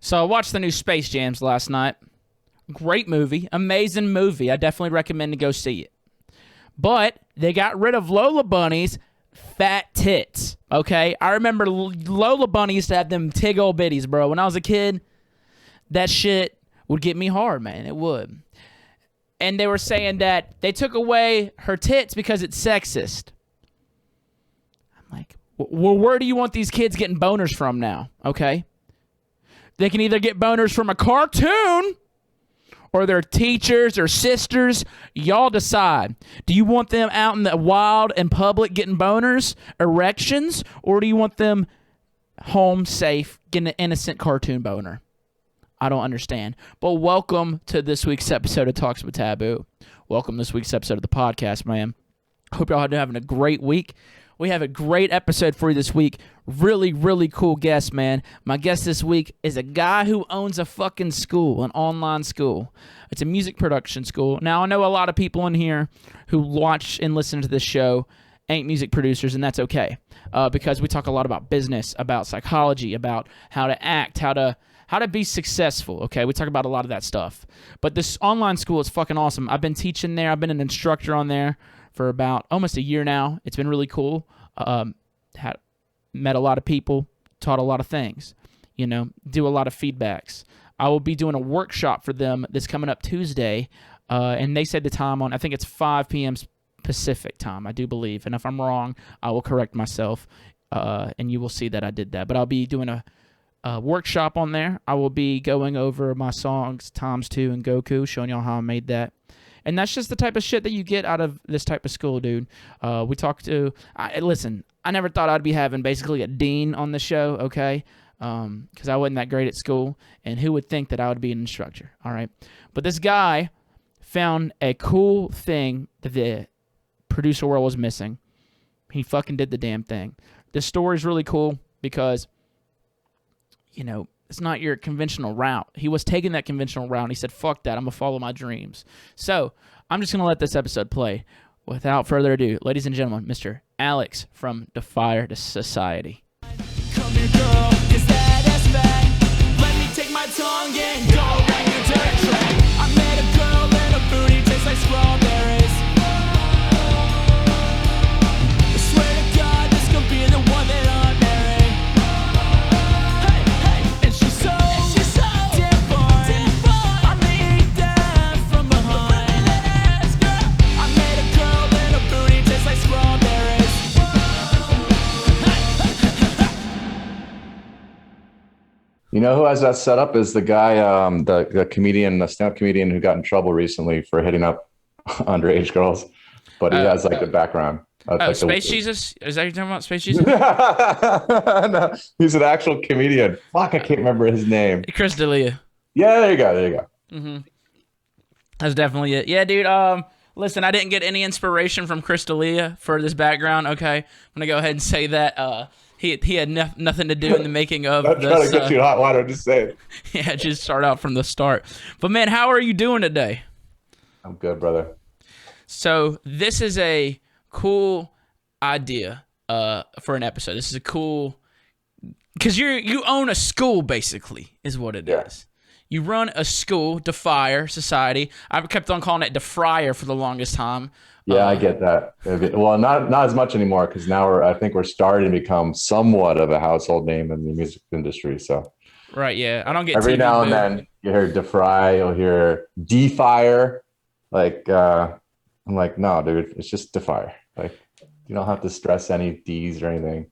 So I watched the new Space Jams last night. Great movie. Amazing movie. I definitely recommend to go see it. But they got rid of Lola Bunny's fat tits, okay? I remember Lola Bunny used to have them tig old bitties, bro. When I was a kid, that shit would get me hard, man. It would. And they were saying that they took away her tits because it's sexist. I'm like, well, where do you want these kids getting boners from now, okay? They can either get boners from a cartoon or their teachers or sisters. Y'all decide. Do you want them out in the wild and public getting boners, erections, or do you want them home safe getting an innocent cartoon boner? I don't understand. But welcome to this week's episode of Talks with Taboo. Welcome to this week's episode of the podcast, man. Hope y'all are having a great week. We have a great episode for you this week. Really, really cool guest, man. My guest this week is a guy who owns a fucking school, an online school. It's a music production school. Now, I know a lot of people in here who watch and listen to this show ain't music producers, and that's okay. Because we talk a lot about business, about psychology, about how to act, how to be successful, okay? We talk about a lot of that stuff. But this online school is fucking awesome. I've been teaching there. I've been an instructor on there for about almost a year now. It's been really cool. Met a lot of people, taught a lot of things, do a lot of feedbacks. I will be doing a workshop for them that's coming up Tuesday, and they said the time on, I think it's 5 p.m. Pacific time, I do believe. And if I'm wrong, I will correct myself, and you will see that I did that. But I'll be doing a workshop on there. I will be going over my songs, Times 2 and Goku, showing y'all how I made that. And that's just the type of shit that you get out of this type of school, dude. We talked to... listen, I never thought I'd be having basically a dean on the show, okay? Because I wasn't that great at school. And who would think that I would be an instructor, all right? But this guy found a cool thing that the producer world was missing. He fucking did the damn thing. This story's really cool because, it's not your conventional route. He was taking that conventional route, and he said, fuck that, I'm going to follow my dreams. So, I'm just going to let this episode play. Without further ado, ladies and gentlemen, Mr. Alex from Defyre Society. Come here, girl, is that aspect? Let me take my tongue and go around your dirt track. I met a girl and her booty tastes like strawberries. I swear to God, this could be the one that I'm marrying. Hey, and she's so different. I need that from behind. I met a girl and her booty tastes like strawberries. You know who has that set up is the guy, the comedian, the stand-up comedian who got in trouble recently for hitting up underage girls, but he has like the background. Like Space Jesus? Is that you're talking about, Space Jesus? No, he's an actual comedian. Fuck, I can't remember his name. Chris D'Elia. Yeah, there you go. Mm-hmm. That's definitely it. Yeah, dude. Listen, I didn't get any inspiration from Chris D'Elia for this background. Okay, I'm gonna go ahead and say that. He had nothing to do in the making of I'm this. trying to get you hot water, just say it. Yeah, just start out from the start. But man, how are you doing today? I'm good, brother. So this is a cool idea for an episode. This is a cool, because you own a school, basically, is what it is. You run a school, Defyre Society. I kept on calling it Defyre for the longest time. Yeah, I get that. Well, not as much anymore because now I think we're starting to become somewhat of a household name in the music industry. So, right, yeah, I don't get every TVBOO. now and then you hear Defyre, you'll hear Defyre. Like, I'm like, no, dude, it's just Defyre. Like, you don't have to stress any D's or anything.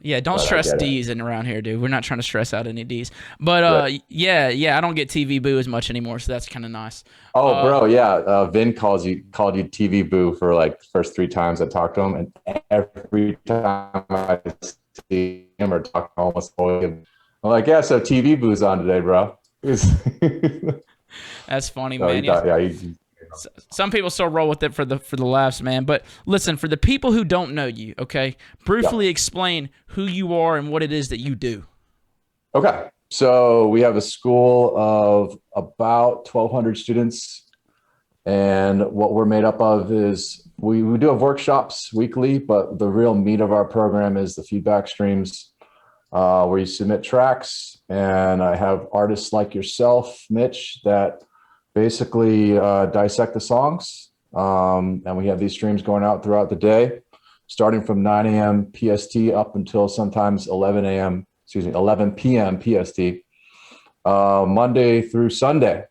Yeah, don't stress D's in around here, dude. We're not trying to stress out any D's. But yeah, I don't get TVBOO as much anymore, so that's kind of nice. Oh, bro, yeah. Vin called you TVBOO for like the first 3 times I talked to him, and every time I see him or talk to him, I'm like, yeah, so TVBOO's on today, bro. That's funny, so man. Some people still roll with it for the laughs, man. But listen, for the people who don't know you, okay, briefly explain who you are and what it is that you do. Okay, so we have a school of about 1,200 students, and what we're made up of is we do have workshops weekly, but the real meat of our program is the feedback streams. where you submit tracks, and I have artists like yourself, Mitch, that basically dissect the songs. And we have these streams going out throughout the day, starting from 9 a.m. PST up until sometimes 11 p.m. PST, Monday through Sunday.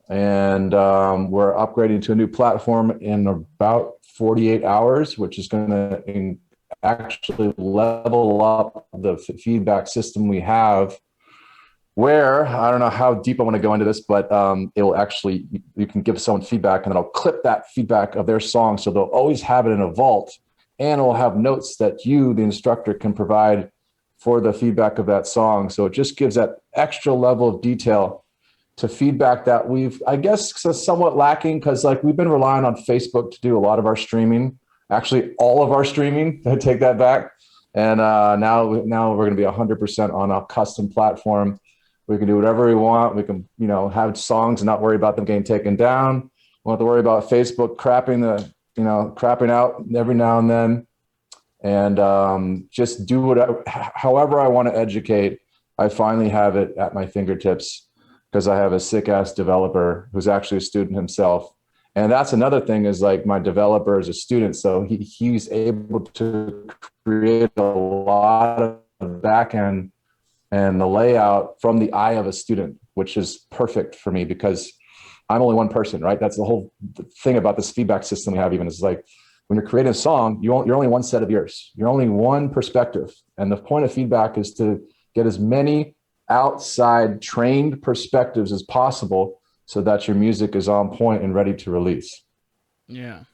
And we're upgrading to a new platform in about 48 hours, which is going to actually level up the feedback system we have, where I don't know how deep I want to go into this, but it will actually, you can give someone feedback and then I'll clip that feedback of their song. So they'll always have it in a vault, and it'll have notes that you, the instructor, can provide for the feedback of that song. So it just gives that extra level of detail to feedback that we've, I guess, somewhat lacking, because like we've been relying on Facebook to do a lot of our streaming, actually all of our streaming. I take that back. And now we're going to be 100% on a custom platform. We can do whatever we want. We can, have songs and not worry about them getting taken down. We don't have to worry about Facebook crapping out every now and then. And just do however I want to educate. I finally have it at my fingertips, because I have a sick ass developer who's actually a student himself. And that's another thing, is like my developer is a student. So he's able to create a lot of backend and the layout from the eye of a student, which is perfect for me because I'm only one person, right? That's the whole thing about this feedback system we have, even, is like when you're creating a song, you're only one set of ears. You're only one perspective. And the point of feedback is to get as many outside trained perspectives as possible so that your music is on point and ready to release. Yeah.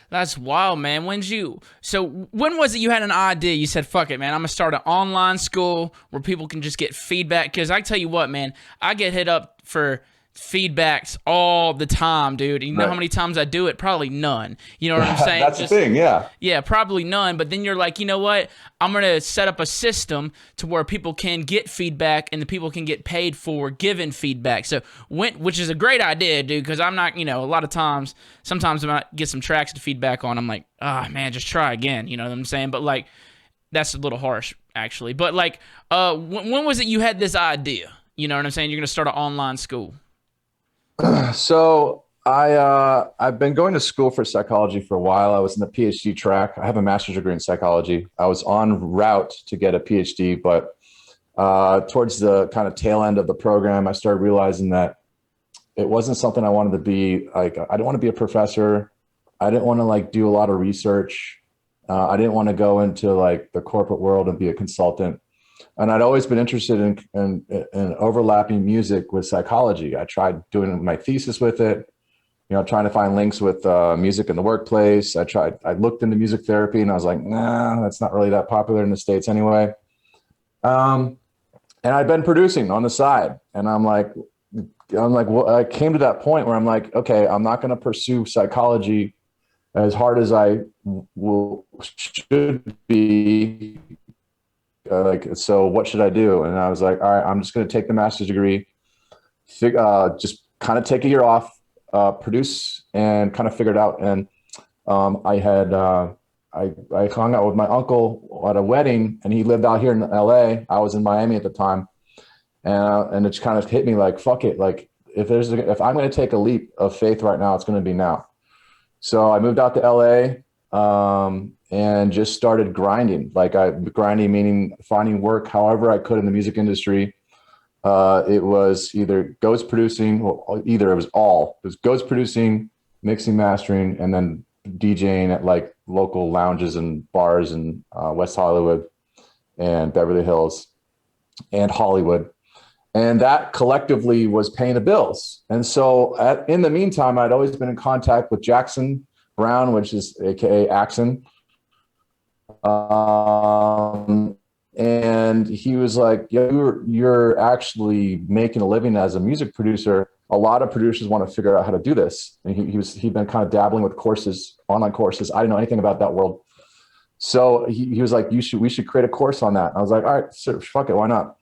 That's wild, man. When was it you had an idea? You said, fuck it, man, I'm going to start an online school where people can just get feedback. Because I tell you what, man, I get hit up for feedbacks all the time, dude. You know how many times I do it? Probably none. You know what I'm saying? That's the thing, yeah. Yeah, probably none. But then you're like, you know what? I'm going to set up a system to where people can get feedback and the people can get paid for giving feedback. So, which is a great idea, dude, because I'm not, a lot of times, sometimes I might get some tracks to feedback on. I'm like, man, just try again. You know what I'm saying? But like, that's a little harsh, actually. But like, when was it you had this idea? You know what I'm saying? You're going to start an online school. So I've been going to school for psychology for a while. I was in the PhD track. I have a master's degree in psychology. I was en route to get a PhD, but towards the kind of tail end of the program, I started realizing that it wasn't something I wanted to be. Like, I didn't want to be a professor. I didn't want to like do a lot of research. I didn't want to go into like the corporate world and be a consultant. And I'd always been interested in overlapping music with psychology. I tried doing my thesis with it, trying to find links with music in the workplace. I looked into music therapy and I was like, nah, that's not really that popular in the States anyway. And I'd been producing on the side, and I'm like, well, I came to that point where I'm like, okay, I'm not going to pursue psychology as hard as I should be. So what should I do? And I was like, all right, I'm just going to take the master's degree, just kind of take a year off, produce, and kind of figure it out. And I hung out with my uncle at a wedding, and he lived out here in LA. I was in Miami at the time. And it just kind of hit me like, fuck it. Like if I'm going to take a leap of faith right now, it's going to be now. So I moved out to LA, and just started grinding. Grinding meaning finding work however I could in the music industry. It was either ghost producing, it was ghost producing, mixing, mastering, and then DJing at like local lounges and bars in West Hollywood and Beverly Hills and Hollywood. And that collectively was paying the bills. And so in the meantime, I'd always been in contact with Jackson Brown, which is AKA Axon. And he was like, you're actually making a living as a music producer. A lot of producers want to figure out how to do this. And he'd been kind of dabbling with courses, online courses. I didn't know anything about that world. So he was like, we should create a course on that. I was like, all right, sure, fuck it, why not?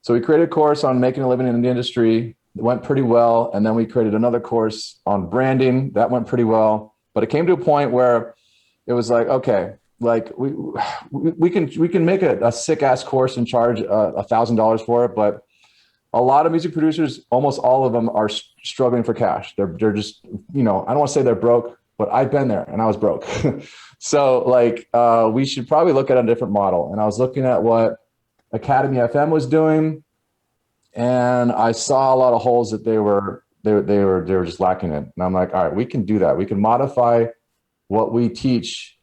So we created a course on making a living in the industry. It went pretty well. And then we created another course on branding. That went pretty well. But it came to a point where it was like, okay, like we can make a sick ass course and charge $1,000 for it, but a lot of music producers, almost all of them, are struggling for cash. They're just, I don't want to say they're broke, but I've been there and I was broke. So like we should probably look at a different model. And I was looking at what Academy FM was doing, and I saw a lot of holes that they were just lacking in. And I'm like, all right, we can do that. We can modify what we teach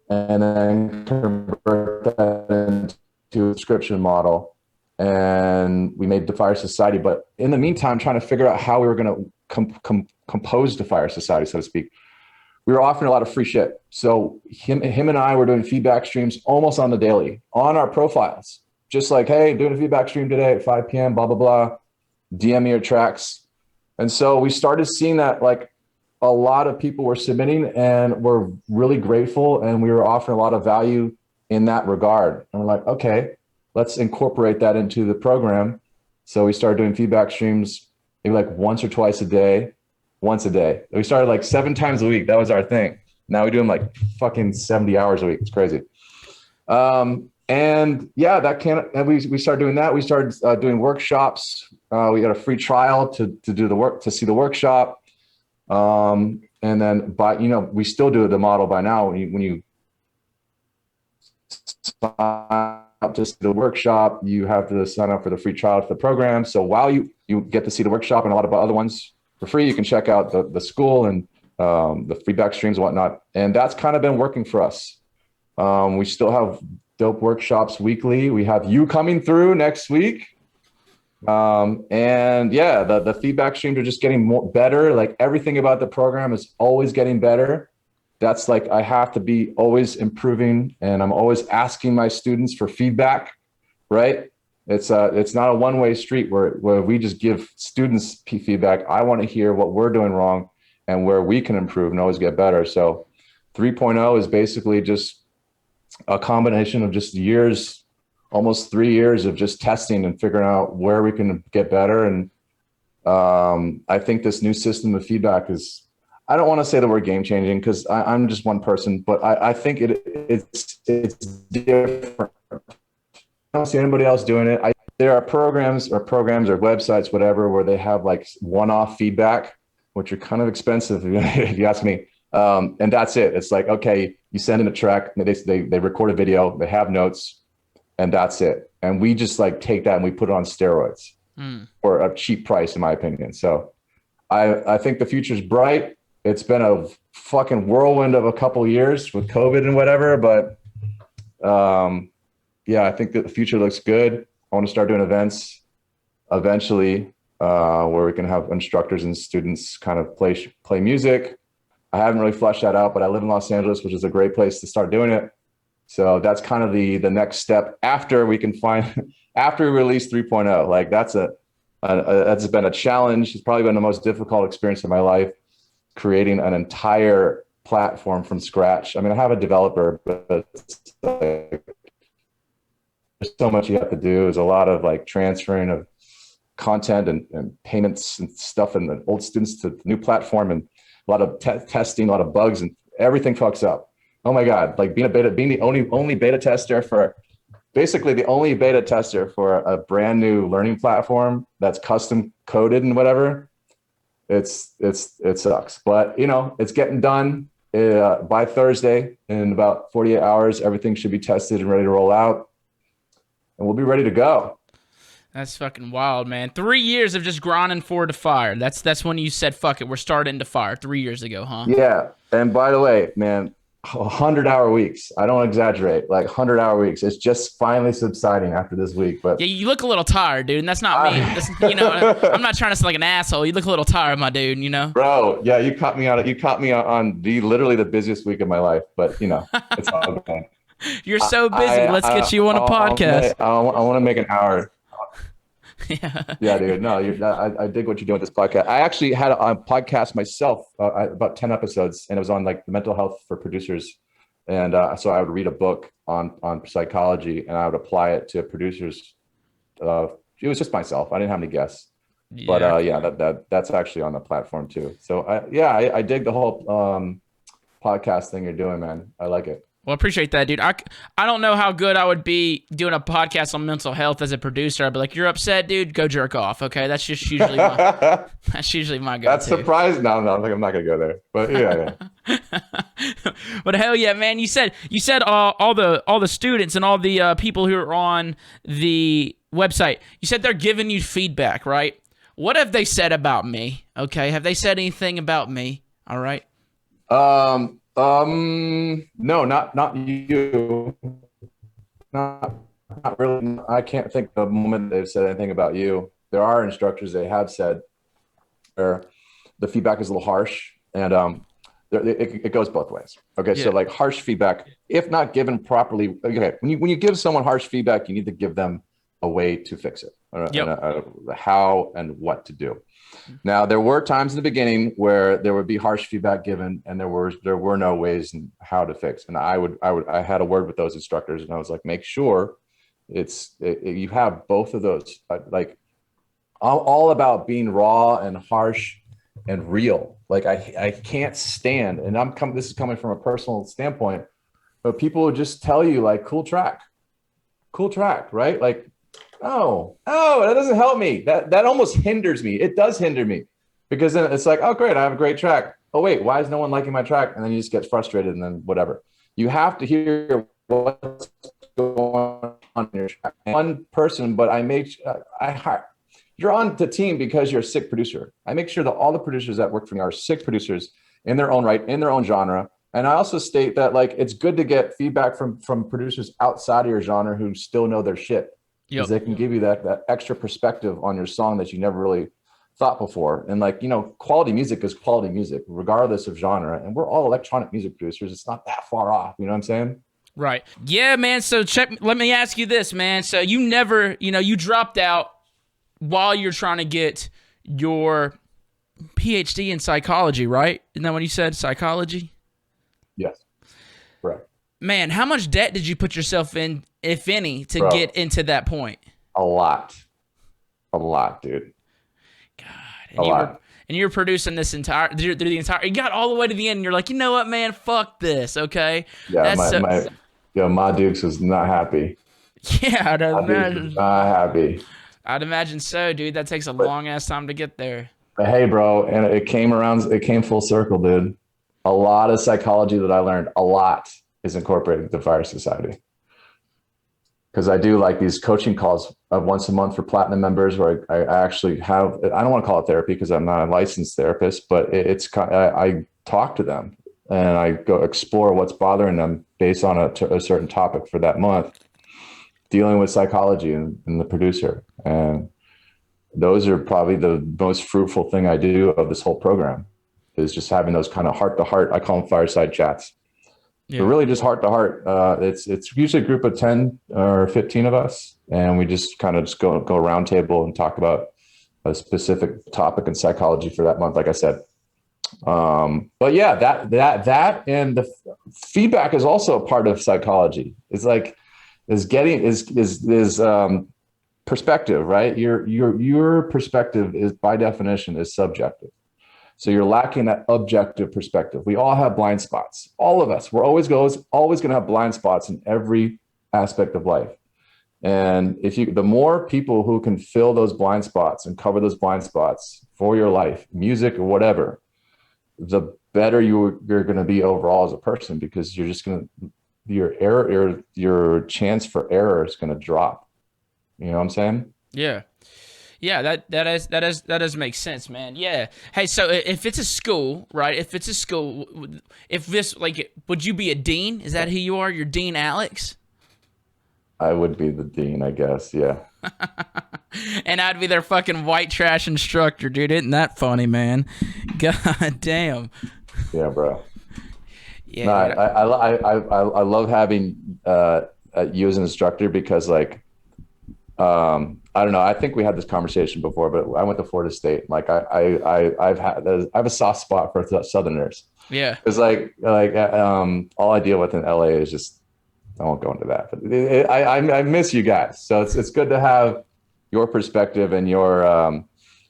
and then convert that into a subscription model. And we made Defyre Society. But in the meantime, trying to figure out how we were going to compose Defyre Society, so to speak. We were offering a lot of free shit. So him and I were doing feedback streams almost on the daily on our profiles. Just like, hey, doing a feedback stream today at 5 p.m., blah, blah, blah. DM me your tracks. And so we started seeing that like a lot of people were submitting, and we're really grateful. And we were offering a lot of value in that regard. And we're like, okay, let's incorporate that into the program. So we started doing feedback streams maybe like once a day. We started like 7 times a week. That was our thing. Now we do them like fucking 70 hours a week. It's crazy. And yeah, we started doing that. We started doing workshops. We got a free trial to do the work, to see the workshop. And then we still do the model by now. When you sign up to see the workshop, you have to sign up for the free trial for the program. So while you get to see the workshop and a lot of other ones for free, you can check out the school and the feedback streams and whatnot. And that's kind of been working for us. We still have dope workshops weekly. We have you coming through next week. And yeah, the feedback streams are just getting better. Like everything about the program is always getting better. That's like, I have to be always improving, and I'm always asking my students for feedback, right? It's not a one-way street where we just give students feedback. I want to hear what we're doing wrong and where we can improve and always get better. So 3.0 is basically just a combination of just almost 3 years of just testing and figuring out where we can get better. And I think this new system of feedback is, I don't want to say the word game changing because I'm just one person, but I think it's different. I don't see anybody else doing it. There are programs or websites, whatever, where they have like one-off feedback, which are kind of expensive if you ask me. And that's it. It's like, okay, you send in a track, they record a video, they have notes, and that's it. And we just like take that and we put it on steroids for a cheap price, in my opinion. So I think the future's bright. It's been a fucking whirlwind of a couple of years with COVID and whatever, but yeah, I think that the future looks good. I want to start doing events eventually where we can have instructors and students kind of play music. I haven't really fleshed that out, but I live in Los Angeles, which is a great place to start doing it. So that's kind of the next step after we release 3.0. Like that's been a challenge. It's probably been the most difficult experience of my life, creating an entire platform from scratch. I mean, I have a developer, but it's like, there's so much you have to do. There's a lot of like transferring of content and payments and stuff, and the old students to the new platform, and a lot of testing, a lot of bugs, and everything fucks up. Oh my God. Like being the only beta tester for a brand new learning platform that's custom coded and whatever. It sucks, but it's getting done. By Thursday, in about 48 hours, everything should be tested and ready to roll out, and we'll be ready to go. That's fucking wild, man. 3 years of just grinding for Defyre. That's when you said, fuck it, we're starting Defyre 3 years ago, huh? Yeah. And by the way, man, 100-hour weeks. I don't exaggerate. Like 100-hour weeks. It's just finally subsiding after this week. But yeah, you look a little tired, dude, and that's not me. I'm not trying to sound like an asshole. You look a little tired, my dude. Bro, yeah, you caught me on literally the busiest week of my life. But it's all good. You're so busy. Let's get you on a podcast. I want to make an hour. Yeah, dude. No, I dig what you're doing with this podcast. I actually had a podcast myself, about 10 episodes, and it was on like the mental health for producers. And so I would read a book on psychology, and I would apply it to producers. It was just myself. I didn't have any guests. Yeah. But that's actually on the platform too. So I dig the whole podcast thing you're doing, man. I like it. Well, I appreciate that, dude. I don't know how good I would be doing a podcast on mental health as a producer. I'd be like, "You're upset, dude? Go jerk off." Okay, that's just usually that's usually my go-to. That's surprising. No, I'm not gonna go there. But yeah. But hell yeah, man! You said all the students and all the people who are on the website. You said they're giving you feedback, right? What have they said about me? Okay, have they said anything about me? All right. No, not you. Not really. I can't think of a moment they've said anything about you. There are instructors they have said where the feedback is a little harsh, and it goes both ways. Okay, Yeah. so like harsh feedback, if not given properly, okay, when you give someone harsh feedback, you need to give them a way to fix it, how and what to do. Now, there were times in the beginning where there would be harsh feedback given, and there were no ways in how to fix. And I had a word with those instructors, and I was like, make sure you have both of those. Like, I'm all about being raw and harsh and real. Like, I can't stand, and this is coming from a personal standpoint, but people would just tell you like, cool track, right? Like, oh, that doesn't help me. That almost hinders me. It does hinder me, because then it's like, oh, great, I have a great track. Oh, wait, why is no one liking my track? And then you just get frustrated, and then whatever. You have to hear what's going on in your track. One person, but you're on the team because you're a sick producer. I make sure that all the producers that work for me are sick producers in their own right, in their own genre. And I also state that like it's good to get feedback from producers outside of your genre who still know their shit. Because they can give you that extra perspective on your song that you never really thought before. And like, quality music is quality music, regardless of genre. And we're all electronic music producers. It's not that far off. You know what I'm saying? Right. Yeah, man. So let me ask you this, man. So you never, you dropped out while you're trying to get your PhD in psychology, right? Isn't that what you said? Psychology? Yes. Correct. Man, how much debt did you put yourself in, if any, to get into that point? A lot, dude. God, and you were producing this through the entire. You got all the way to the end, and you're like, you know what, man, fuck this, okay? Yeah, my Dukes was not happy. Yeah, I'd imagine. Not happy. I'd imagine so, dude. That takes a long ass time to get there. But hey, bro, and it came full circle, dude. A lot of psychology that I learned, is incorporated into Defyre Society. Because I do like these coaching calls once a month for platinum members, where I actually have, I don't want to call it therapy because I'm not a licensed therapist, but I talk to them and I go explore what's bothering them based on a certain topic for that month, dealing with psychology and the producer. And those are probably the most fruitful thing I do of this whole program, is just having those kind of heart to heart. I call them fireside chats. Yeah. But really just heart to heart. It's usually a group of 10 or 15 of us, and we just kind of go round table and talk about a specific topic in psychology for that month, like I said. But yeah, that and the feedback is also a part of psychology. It's like is perspective, right? Your perspective is by definition is subjective. So you're lacking that objective perspective. We all have blind spots. All of us. We're always going to have blind spots in every aspect of life. And the more people who can fill those blind spots and cover those blind spots for your life, music or whatever, the better you're going to be overall as a person, because you're just going to, your chance for error is going to drop. You know what I'm saying? Yeah. Yeah, that does make sense, man. Yeah. Hey, so if it's a school, right? If this, like, would you be a dean? Is that who you are? You're Dean Alex? I would be the dean, I guess. Yeah. And I'd be their fucking white trash instructor, dude. Isn't that funny, man? God damn. Yeah, bro. Yeah. No, I love having you as an instructor, because like, I don't know. I think we had this conversation before, but I went to Florida State. Like I have a soft spot for Southerners. Yeah. It's like all I deal with in LA is just, I won't go into that, but I miss you guys. So it's good to have your perspective and your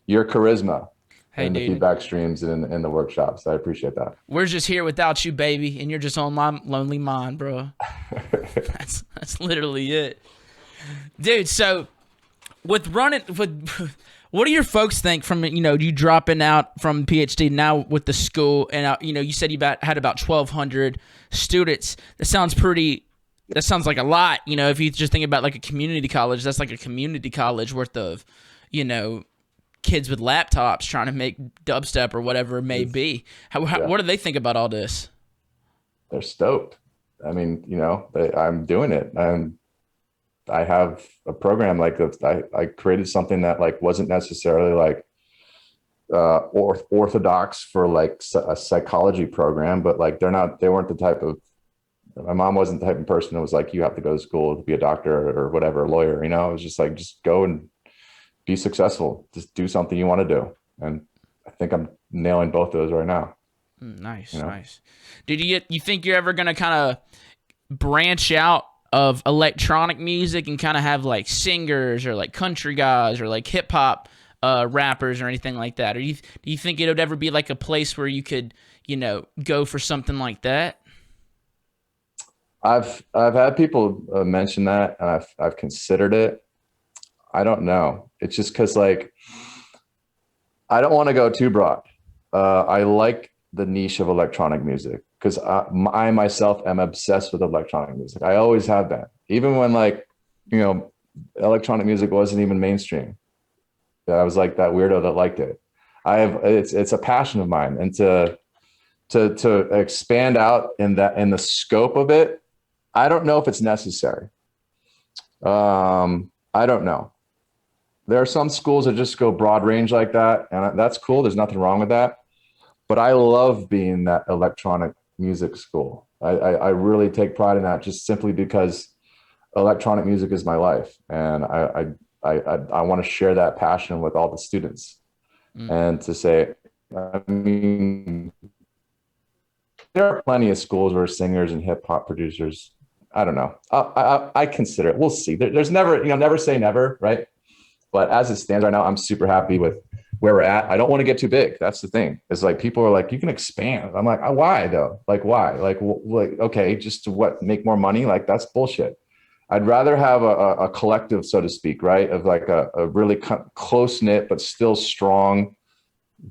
charisma. Hey, in the dude, feedback streams and in the workshops. I appreciate that. we're just here without you, baby, and you're just on my lonely mind, bro. That's literally it, dude. So with what do your folks think from you dropping out from PhD now with the school, and you said you had about 1,200 students. That sounds like a lot. If you just think about like a community college, that's like a community college worth of kids with laptops trying to make dubstep or whatever it may be. What do they think about all this? They're stoked. I mean, I'm doing it. I have a program I created something that like wasn't necessarily like orthodox for like a psychology program, but like they weren't the type of, my mom wasn't the type of person that was like, you have to go to school to be a doctor or whatever, a lawyer. It was just like, just go and be successful. Just do something you want to do. And I think I'm nailing both of those right now. Nice, nice. Did you think you're ever gonna kind of branch out of electronic music and kind of have like singers or like country guys or like hip hop rappers or anything like that? Or do you think it would ever be like a place where you could go for something like that? I've had people mention that, and I've considered it. I don't know. It's just because like I don't want to go too broad. I like the niche of electronic music because I myself am obsessed with electronic music. I always have been, even when like electronic music wasn't even mainstream. I was like that weirdo that liked it. It's a passion of mine, and to expand out in the scope of it, I don't know if it's necessary. I don't know. There are some schools that just go broad range like that, and that's cool. There's nothing wrong with that. But I love being that electronic music school. I really take pride in that, just simply because electronic music is my life, and I want to share that passion with all the students. And to say, I mean, there are plenty of schools where singers and hip hop producers. I don't know. I consider it. We'll see. There's never, never say never, right? But as it stands right now, I'm super happy with where we're at. I don't want to get too big. That's the thing. It's like people are like, you can expand. I'm like, why though? Like, why? Like, okay, just to make more money? Like, that's bullshit. I'd rather have a collective, so to speak, right? Of like a really close knit but still strong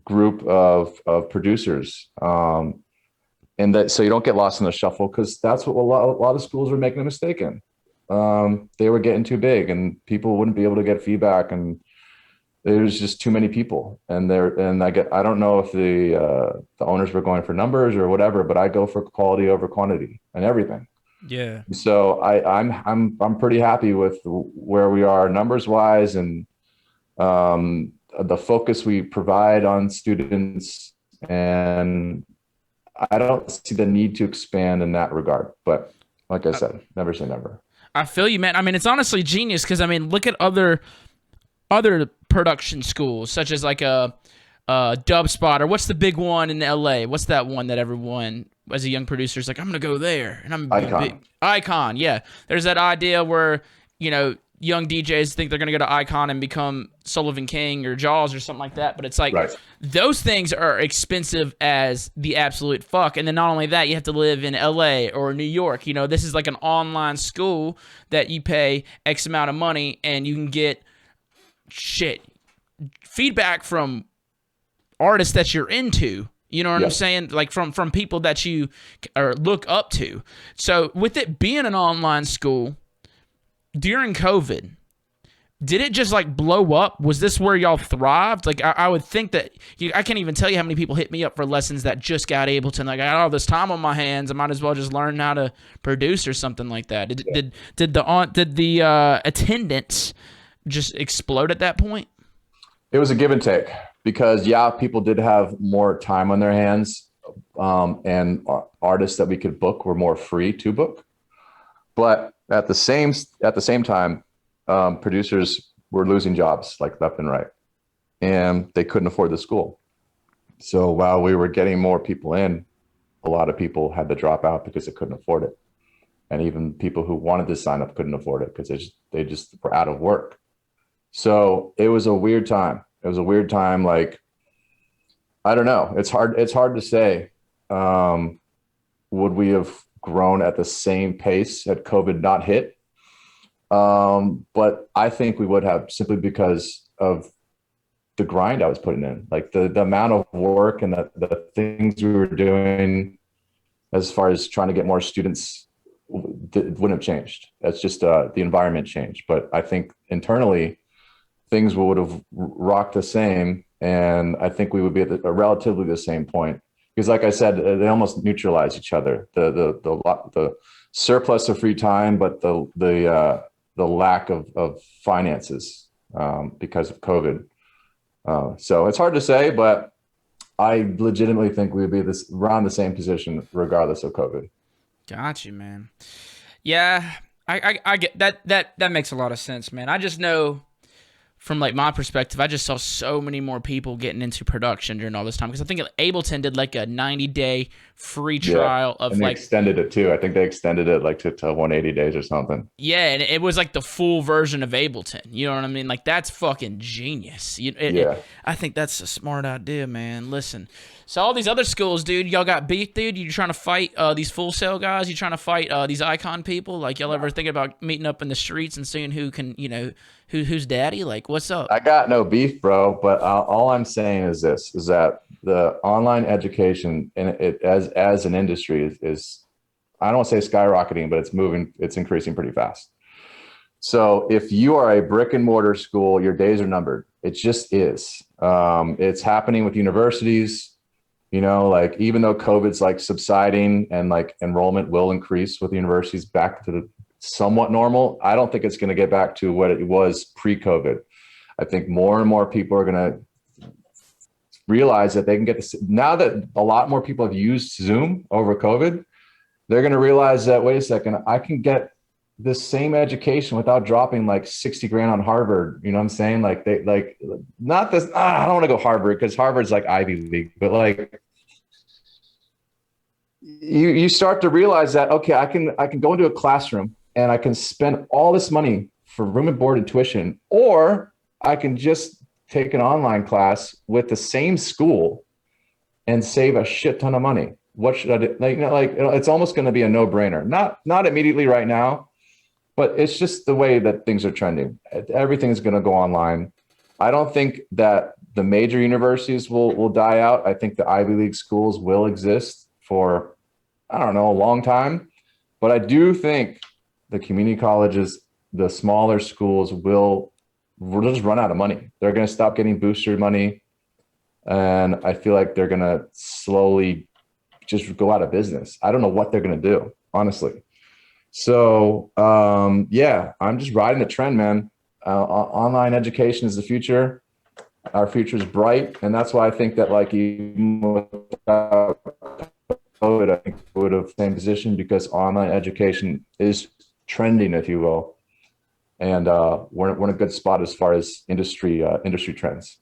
group of producers. And that, so you don't get lost in the shuffle, because that's what a lot of schools were making a mistake in. They were getting too big, and people wouldn't be able to get feedback, and there's just too many people. And I don't know if the owners were going for numbers or whatever, but I go for quality over quantity and everything. Yeah. So I'm pretty happy with where we are numbers wise, and the focus we provide on students, and I don't see the need to expand in that regard. But like I said, never say never. I feel you, man. I mean, it's honestly genius, because I mean, look at other production schools, such as like a Dub Spot, or what's the big one in LA? What's that one that everyone as a young producer is like, I'm gonna go there, and I'm Icon. Yeah, there's that idea where young DJs think they're going to go to Icon and become Sullivan King or Jaws or something like that. But it's like, right, those things are expensive as the absolute fuck. And then not only that, you have to live in LA or New York. This is like an online school that you pay X amount of money and you can get feedback from artists that you're into. You know what I'm saying? Like from people that you look up to. So with it being an online school, during COVID, did it just like blow up? Was this where y'all thrived? Like I would think that I can't even tell you how many people hit me up for lessons that just got Ableton. Like, I got all this time on my hands, I might as well just learn how to produce or something like that. Did the attendance just explode at that point? It was a give and take, because people did have more time on their hands, and artists that we could book were more free to book. But at the same time, producers were losing jobs like left and right, and they couldn't afford the school. So while we were getting more people in, a lot of people had to drop out because they couldn't afford it. And even people who wanted to sign up couldn't afford it because they just were out of work. So it was a weird time. Like, I don't know. It's hard to say. Would we have grown at the same pace had COVID not hit? But I think we would have, simply because of the grind I was putting in, like the amount of work and the things we were doing as far as trying to get more students wouldn't have changed. That's just the environment changed. But I think internally things would have rocked the same. And I think we would be at a relatively the same point. Because like I said, they almost neutralize each other. The surplus of free time, but the lack of finances because of COVID. So it's hard to say, but I legitimately think we'd be around the same position regardless of COVID. Got you, man. Yeah, I get that. That makes a lot of sense, man. I just know from like my perspective, I just saw so many more people getting into production during all this time, because I think Ableton did like a 90-day free trial of, and they like, extended it too. I think they extended it like to 180 days or something. Yeah, and it was like the full version of Ableton. You know what I mean? Like, that's fucking genius. I think that's a smart idea, man. Listen, so all these other schools, dude, y'all got beef, dude? You trying to fight these Full Sail guys? You trying to fight these Icon people? Like, y'all ever think about meeting up in the streets and seeing who can, who's daddy? Like, what's up? I got no beef, bro. But all I'm saying is this: is that the online education and it as an industry is I don't want to say skyrocketing, but it's increasing pretty fast. So if you are a brick and mortar school, your days are numbered. It just is. It's happening with universities. Like, even though COVID's like subsiding and like enrollment will increase with the universities back to the somewhat normal, I don't think it's going to get back to what it was pre-COVID. I think more and more people are going to realize that they can get this. Now that a lot more people have used Zoom over COVID, they're going to realize that, wait a second, I can get this same education without dropping like 60 grand on Harvard. You know what I'm saying? Like, not this, I don't want to go Harvard because Harvard's like Ivy League, but like, you start to realize that, okay, I can go into a classroom and I can spend all this money for room and board and tuition, or I can just take an online class with the same school and save a shit ton of money. What should I do? It's almost going to be a no-brainer. Not immediately right now, but it's just the way that things are trending. Everything is going to go online. I don't think that the major universities will die out. I think the Ivy League schools will exist for, I don't know, a long time. But I do think the community colleges, the smaller schools will just run out of money. They're going to stop getting booster money. And I feel like they're going to slowly just go out of business. I don't know what they're going to do, honestly. So, yeah, I'm just riding the trend, man. Online education is the future. Our future is bright. And that's why I think that, like, even without COVID, I think we would have the same position, because online education is trending, if you will. And we're in a good spot as far as industry trends.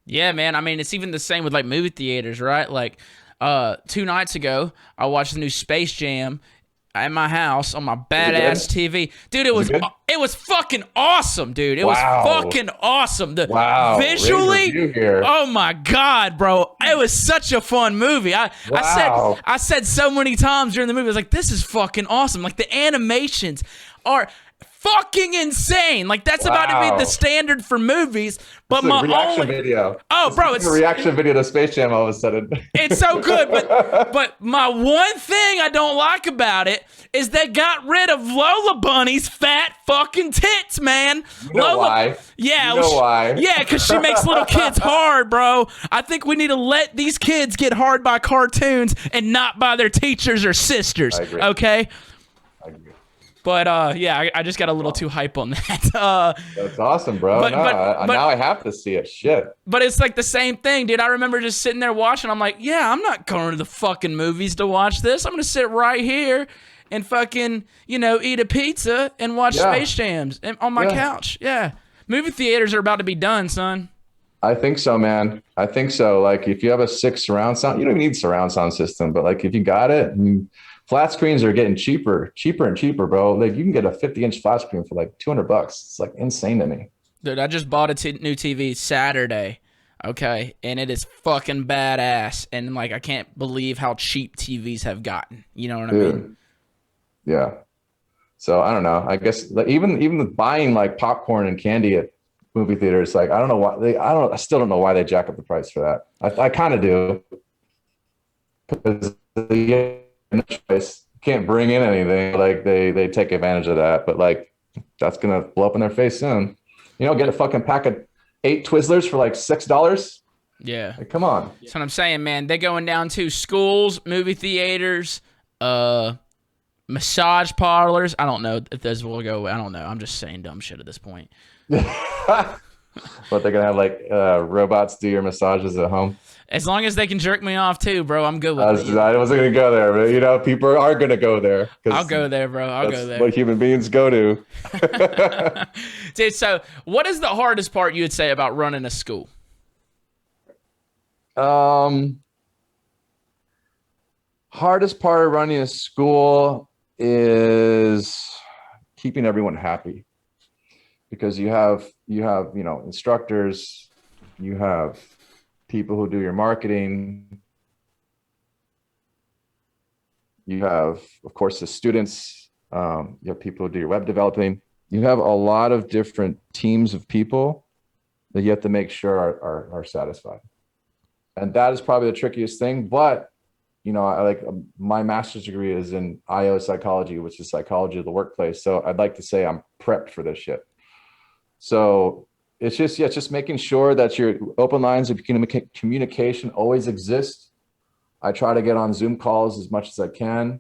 Yeah, man. I mean, it's even the same with like movie theaters, right? Like 2 nights ago, I watched the new Space Jam at my house on my badass TV. Dude, it was fucking awesome, dude. It was fucking awesome. Visually, oh my God, bro. It was such a fun movie. I said so many times during the movie, I was like, this is fucking awesome. Like, the animations are fucking insane. Like, that's about to be the standard for movies. But my reaction video. Oh, bro, it's a reaction video to Space Jam all of a sudden. It's so good, but my one thing I don't like about it is they got rid of Lola Bunny's fat fucking tits, man. You know why? Yeah, why? Yeah, because she makes little kids hard, bro. I think we need to let these kids get hard by cartoons and not by their teachers or sisters. I agree. Okay. I agree. But yeah, I just got a little too hype on that. That's awesome, bro. Now I have to see it. Shit. But it's like the same thing, dude. I remember just sitting there watching. I'm like, yeah, I'm not going to the fucking movies to watch this. I'm gonna sit right here and fucking, eat a pizza and watch Space Jams on my couch. Yeah, movie theaters are about to be done, son. I think so, man. I think so. Like, if you have a 6 surround sound, you don't even need surround sound system, but like, if you got it. Flat screens are getting cheaper and cheaper, bro. Like, you can get a 50-inch flat screen for like $200. It's like insane to me. Dude, I just bought a new TV Saturday. Okay, and it is fucking badass, and like I can't believe how cheap TVs have gotten. You know what I mean? Yeah. So I don't know. I guess like, even buying like popcorn and candy at movie theaters, like I don't know why I still don't know why they jack up the price for that. I kind of do because the choice can't bring in anything. Like they take advantage of that, but like that's gonna blow up in their face soon. You know, get a fucking pack of 8 Twizzlers for like $6. Yeah. Like, come on. That's what I'm saying, man. They're going down to schools, movie theaters, massage parlors. I don't know if those will go away. I don't know. I'm just saying dumb shit at this point. But they're gonna have like robots do your massages at home. As long as they can jerk me off too, bro, I'm good with it. I wasn't gonna go there, but you know, people are gonna go there. I'll go there, bro. I'll go there. What human beings go to. Dude, so what is the hardest part you would say about running a school? Hardest part of running a school is keeping everyone happy, because you have instructors, you have people who do your marketing, you have, of course, the students, you have people who do your web developing. You have a lot of different teams of people that you have to make sure are satisfied, and that is probably the trickiest thing. But you know, I like my master's degree is in IO psychology, which is psychology of the workplace. So I'd like to say I'm prepped for this shit. So it's just making sure that your open lines of communication always exist. I try to get on Zoom calls as much as I can,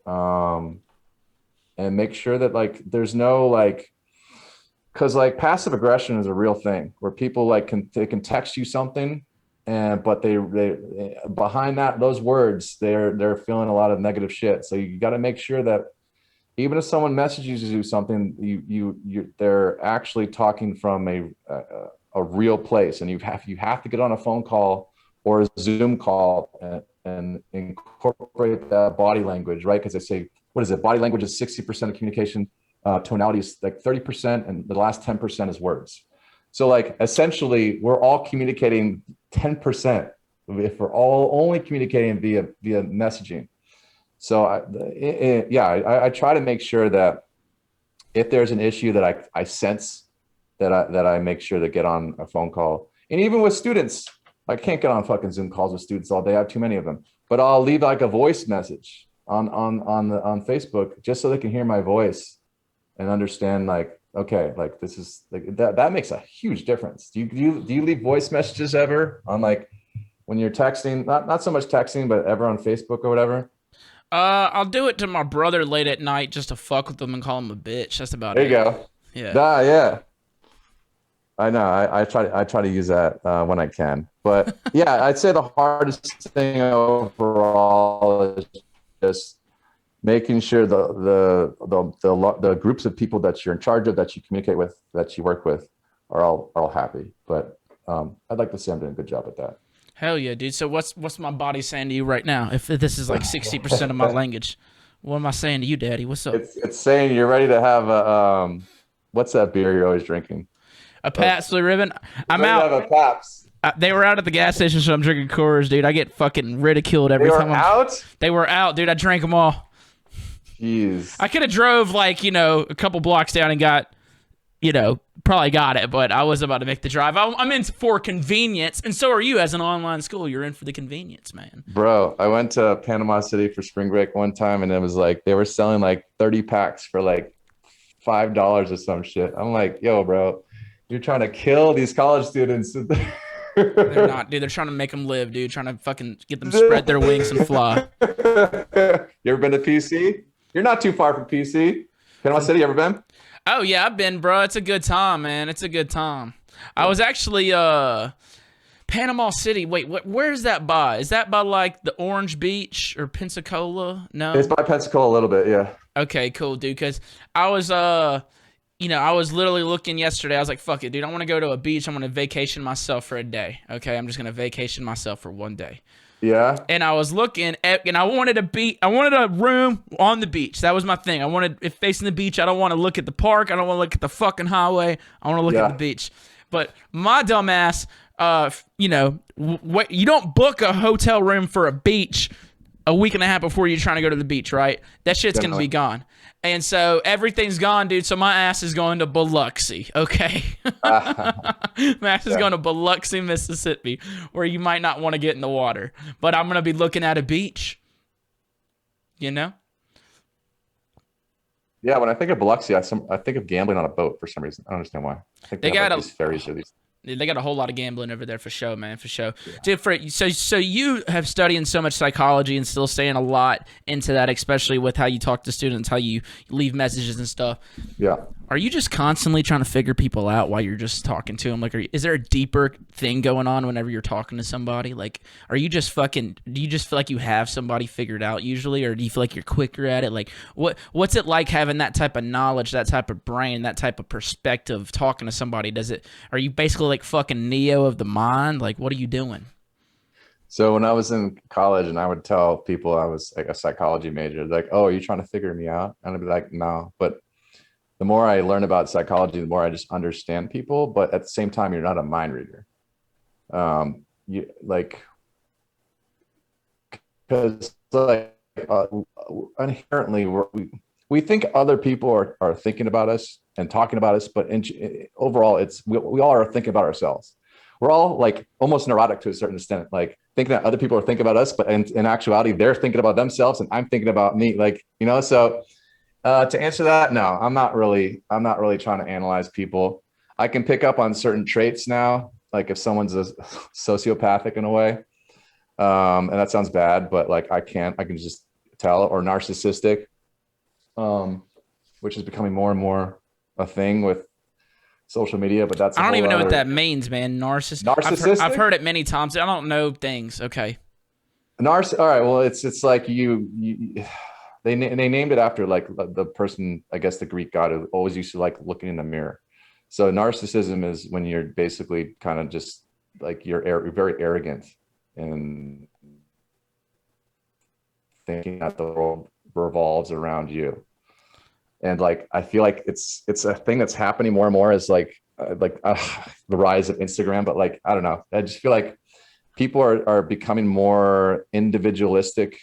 and make sure that like there's no like, because like passive aggression is a real thing where people like they can text you something, but they behind those words they're feeling a lot of negative shit. So you got to make sure that even if someone messages you something, they're actually talking from a real place, and you have to get on a phone call or a Zoom call and incorporate that body language, right? Because they say, what is it? Body language is 60% of communication. Tonality is like 30%, and the last 10% is words. So like essentially, we're all communicating 10% if we're all only communicating via messaging. So I try to make sure that if there's an issue that I sense, that I make sure to get on a phone call. And even with students, I can't get on fucking Zoom calls with students all day. I have too many of them. But I'll leave like a voice message on Facebook just so they can hear my voice and understand like, okay, like this is like that makes a huge difference. Do you leave voice messages ever on like when you're texting? Not so much texting, but ever on Facebook or whatever? I'll do it to my brother late at night just to fuck with him and call him a bitch. That's about it. There you go. Yeah. Yeah. I know. I try to use that when I can. But yeah, I'd say the hardest thing overall is just making sure the groups of people that you're in charge of, that you communicate with, that you work with, are all happy. But I'd like to say I'm doing a good job at that. Hell yeah, dude. So what's my body saying to you right now? If this is like 60% of my language, what am I saying to you, Daddy? What's up? It's saying you're ready to have a what's that beer you're always drinking? A Pabst Blue Ribbon. I'm out. Have a Pabst. They were out at the gas station, so I'm drinking Coors, dude. I get fucking ridiculed every time. They were out, dude. I drank them all. Jeez. I could have drove like a couple blocks down and got, probably got it, but I was about to make the drive. I'm in for convenience, and so are you. As an online school, you're in for the convenience, man. Bro, I went to Panama City for spring break one time, and it was like they were selling like 30 packs for like $5 or some shit. I'm like, yo, bro, you're trying to kill these college students. They're not, dude. They're trying to make them live, dude. Trying to fucking get them spread their wings and fly. You ever been to PC? You're not too far from PC. Panama City, ever been? Oh yeah, I've been, bro. It's a good time, man. It's a good time. I was actually Panama City. Wait, where's that by? Is that by like the Orange Beach or Pensacola? No, it's by Pensacola a little bit, yeah. Okay, cool, dude. Because I was I was literally looking yesterday. I was like, fuck it, dude. I want to go to a beach. I want to vacation myself for a day. Okay, I'm just gonna vacation myself for one day. Yeah. And I was looking at, and I wanted a room on the beach. That was my thing. I wanted it facing the beach. I don't want to look at the park. I don't want to look at the fucking highway. I want to look at the beach. But my dumb ass what you don't book a hotel room for a beach a week and a half before you're trying to go to the beach, right? That shit's going to be gone. And so everything's gone, dude. So my ass is going to Biloxi, okay? My ass is going to Biloxi, Mississippi, where you might not want to get in the water. But I'm going to be looking at a beach, you know? Yeah, when I think of Biloxi, I think of gambling on a boat for some reason. I don't understand why. I think they got these ferries or these. They got a whole lot of gambling over there for sure, man, for sure. Yeah. Dude, so you have studying so much psychology and still staying a lot into that, especially with how you talk to students, how you leave messages and stuff. Yeah. Are you just constantly trying to figure people out while you're just talking to them? Like, is there a deeper thing going on whenever you're talking to somebody? Like, do you just feel like you have somebody figured out usually, or do you feel like you're quicker at it? Like, what's it like having that type of knowledge, that type of brain, that type of perspective talking to somebody? Are you basically like fucking Neo of the mind? Like, what are you doing? So when I was in college and I would tell people I was like a psychology major, like, oh, are you trying to figure me out? And I'd be like, no. But the more I learn about psychology, the more I just understand people. But at the same time, you're not a mind reader. Because inherently we think other people are thinking about us and talking about us, but overall, we all are thinking about ourselves. We're all like almost neurotic to a certain extent, like thinking that other people are thinking about us, but in actuality, they're thinking about themselves, and I'm thinking about me. Like, so. To answer that, no, I'm not really trying to analyze people. I can pick up on certain traits now, like if someone's a sociopathic in a way, and that sounds bad, but like I can just tell, or narcissistic, which is becoming more and more a thing with social media. But I don't even know what that means, man. Narcissistic. I've heard it many times. I don't know things. Okay. All right. Well, it's like you. They named it after like the person, I guess the Greek god who always used to like looking in the mirror. So narcissism is when you're basically kind of just like you're very arrogant and thinking that the world revolves around you. And like I feel like it's a thing that's happening more and more as the rise of Instagram. But like I don't know, I just feel like people are becoming more individualistic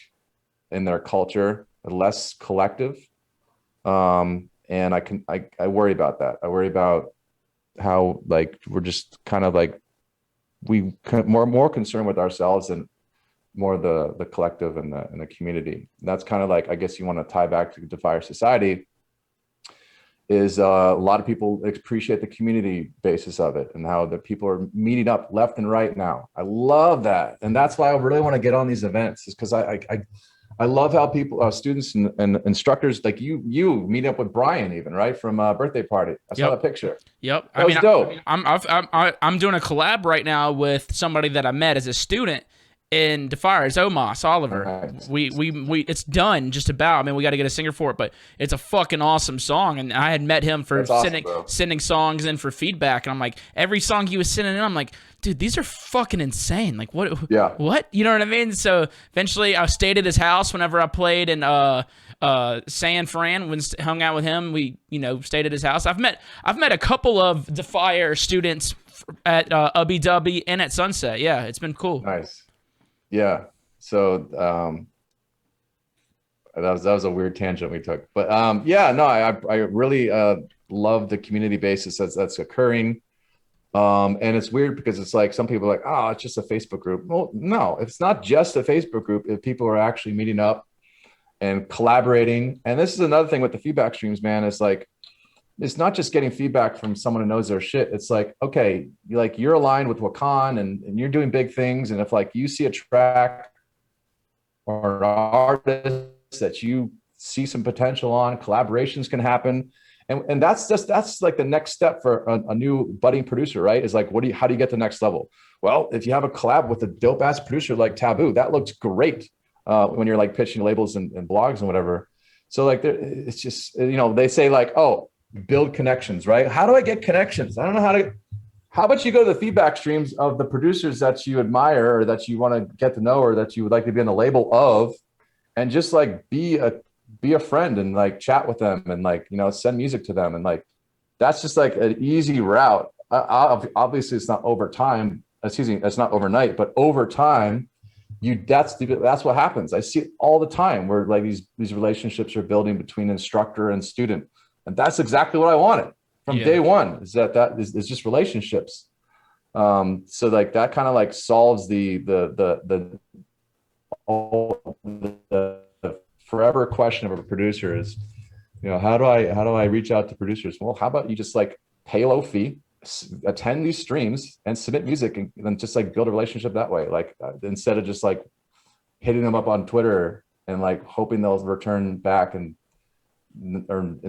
in their culture, less collective, and I worry about that. I worry about how like we're just kind of like more concerned with ourselves and more the collective and the community. And that's kind of like, I guess you want to tie back to Defyre society, is a lot of people appreciate the community basis of it and how the people are meeting up left and right now. I love that, and that's why I really want to get on these events, is because I love how people, students and instructors like you meet up with Brian, even right from Birthday Party. I saw that picture. Yep, that was dope. I'm doing a collab right now with somebody that I met as a student in Defyre. It's Omos Oliver. Nice. We it's done just about. I mean, we got to get a singer for it, but it's a fucking awesome song. And I had met him for sending songs in for feedback, and I'm like, every song he was sending in, I'm like, dude, these are fucking insane. Like, what? Yeah. What? You know what I mean? So eventually, I stayed at his house whenever I played in San Fran. When hung out with him, we stayed at his house. I've met a couple of Defyre students at Ubby Dubby and at Sunset. Yeah, it's been cool. Nice. Yeah. So that was a weird tangent we took, but I really love the community basis that's occurring. And it's weird because it's like some people are like, oh, it's just a Facebook group. Well, no, it's not just a Facebook group. If people are actually meeting up and collaborating. And this is another thing with the feedback streams, man, is like, it's not just getting feedback from someone who knows their shit. It's like, okay, you're aligned with Wakan and you're doing big things. And if like you see a track or an artist that you see some potential on, collaborations can happen. And that's like the next step for a new budding producer, right? Is like, how do you get to the next level? Well, if you have a collab with a dope ass producer like TVBOO, that looks great when you're like pitching labels and blogs and whatever. So like, it's just, they say like, oh, build connections, right? How do I get connections? I don't know how about you go to the feedback streams of the producers that you admire or that you want to get to know or that you would like to be on the label of, and just like be a friend and like chat with them and like, send music to them. And like, that's just like an easy route. Obviously it's not over time, excuse me, it's not overnight, but over time, that's what happens. I see it all the time where like these relationships are building between instructor and student. And that's exactly what I wanted from day one, is that is just relationships. So like that kind of like solves the forever question of a producer is, you know, how do I reach out to producers? Well, how about you just like pay a low fee, attend these streams and submit music, and then just like build a relationship that way. Like instead of just like hitting them up on Twitter and like hoping they'll return back and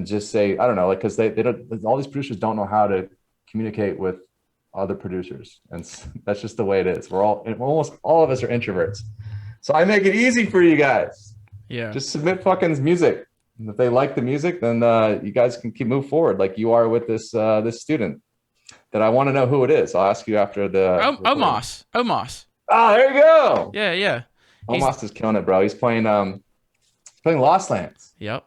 just say, I don't know, like, cause they don't, all these producers don't know how to communicate with other producers. And that's just the way it is. Almost all of us are introverts. So I make it easy for you guys. Yeah. Just submit fucking music. And if they like the music, then you guys can move forward like you are with this student that I want to know who it is. I'll ask you after the Omos. Oh, there you go. Yeah. Omos is killing it, bro. He's playing Lost Lands. Yep.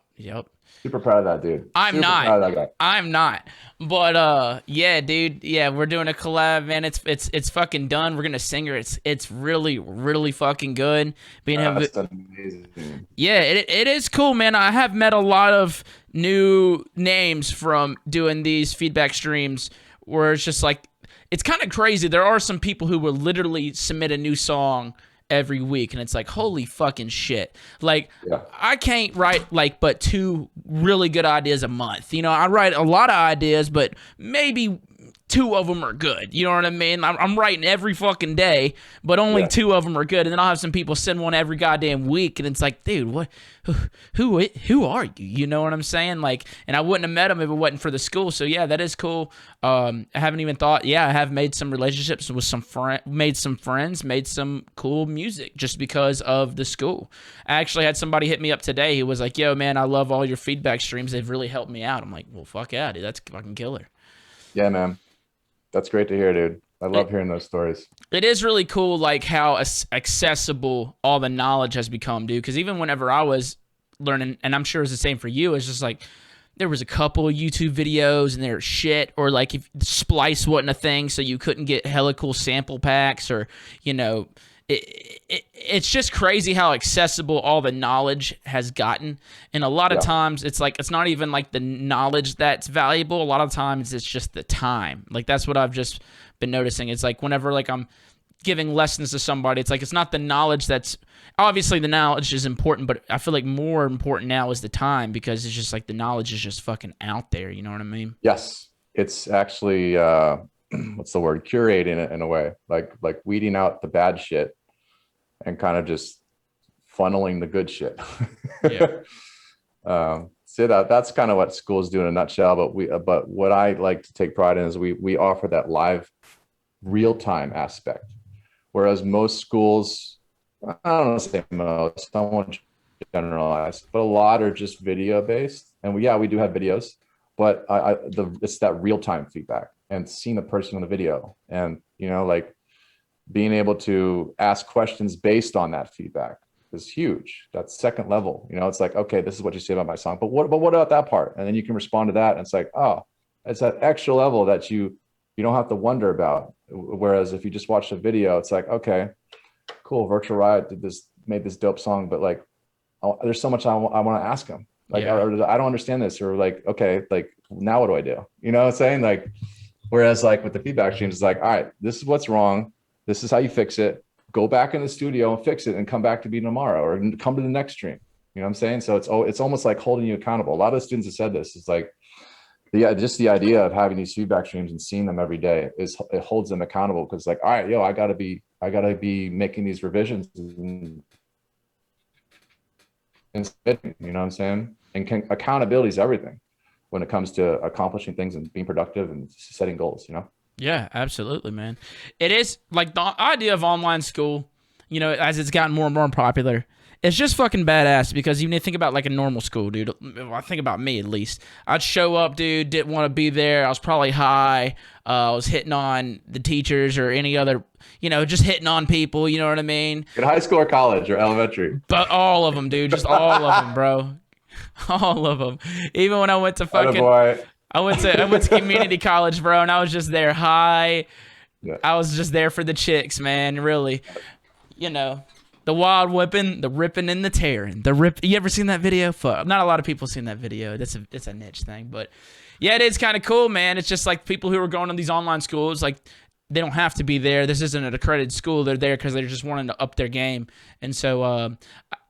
Super proud of that dude. I'm not. But yeah, dude. Yeah, we're doing a collab, man. It's fucking done. We're gonna sing her. It's really, really fucking good. That's amazing. Yeah, it is cool, man. I have met a lot of new names from doing these feedback streams where it's just like, it's kind of crazy. There are some people who will literally submit a new song every week, and it's like, holy fucking shit. Like, yeah. I can't write like but 2 really good ideas a month. You know, I write a lot of ideas, but maybe 2 of them are good. You know what I mean? I'm writing every fucking day, but only 2 of them are good. And then I'll have some people send one every goddamn week, and it's like, dude, what? Who are you? You know what I'm saying? Like, and I wouldn't have met them if it wasn't for the school. So yeah, that is cool. I haven't even thought. Yeah, I have made some relationships with some made some friends, made some cool music just because of the school. I actually had somebody hit me up today. He was like, "Yo, man, I love all your feedback streams. They've really helped me out." I'm like, "Well, fuck yeah, dude. That's fucking killer." Yeah, man. That's great to hear, dude. I love hearing those stories. It is really cool, like, how accessible all the knowledge has become, dude. Because even whenever I was learning, and I'm sure it's the same for you, it's just like, there was a couple of YouTube videos and they're shit, or like if Splice wasn't a thing, so you couldn't get hella cool sample packs, or, you know, it's just crazy how accessible all the knowledge has gotten. And a lot of times it's like, it's not even like the knowledge that's valuable. A lot of times it's just the time. Like, that's what I've just been noticing. It's like whenever like I'm giving lessons to somebody, it's like, it's not the knowledge that's, obviously the knowledge is important, but I feel like more important now is the time, because it's just like the knowledge is just fucking out there. You know what I mean? Yes. It's actually, what's the word? Curating it in a way, like weeding out the bad shit and kind of just funneling the good shit. Yeah. So that's kind of what schools do in a nutshell. But what I like to take pride in is we offer that live, real-time aspect, whereas most schools, I don't want to say most, I don't want to generalize, but a lot are just video based. And we do have videos, but it's that real-time feedback and seeing the person in the video, and, you know, like, being able to ask questions based on that feedback is huge. That's second level. You know, it's like, okay, this is what you say about my song, but what about that part? And then you can respond to that. And it's like, oh, it's that extra level that you don't have to wonder about. Whereas if you just watch the video, it's like, okay, cool, Virtual Riot made this dope song, but like, there's so much I want to ask him. Like, or I don't understand this, or like, okay, like, now what do I do? You know what I'm saying? Like, whereas like with the feedback streams, it's like, all right, this is what's wrong. This is how you fix it. Go back in the studio and fix it, and come back to me tomorrow, or come to the next stream. You know what I'm saying? So it's almost like holding you accountable. A lot of the students have said this. It's like, just the idea of having these feedback streams and seeing them every day it holds them accountable, because like, all right, I gotta be making these revisions and spitting, you know what I'm saying? And accountability is everything when it comes to accomplishing things and being productive and setting goals, you know? Yeah, absolutely, man. It is like the idea of online school, you know, as it's gotten more and more popular, it's just fucking badass, because even if you think about like a normal school, dude, I think about me at least. I'd show up, dude, didn't want to be there. I was probably high. I was hitting on the teachers or any other, you know, just hitting on people, you know what I mean? In high school or college or elementary? But all of them, dude, just all of them, bro. All of them. Even when I went to fucking... I went to community college, bro, and I was just there high, Yeah. I was just there for the chicks, man. Really, you know, the wild whipping, the ripping, and the tearing. The rip. You ever seen that video? Fuck, not a lot of people seen that video. It's a niche thing, but yeah, it is kind of cool, man. It's just like people who are going to these online schools, like they don't have to be there. This isn't an accredited school. They're there because they're just wanting to up their game, and so.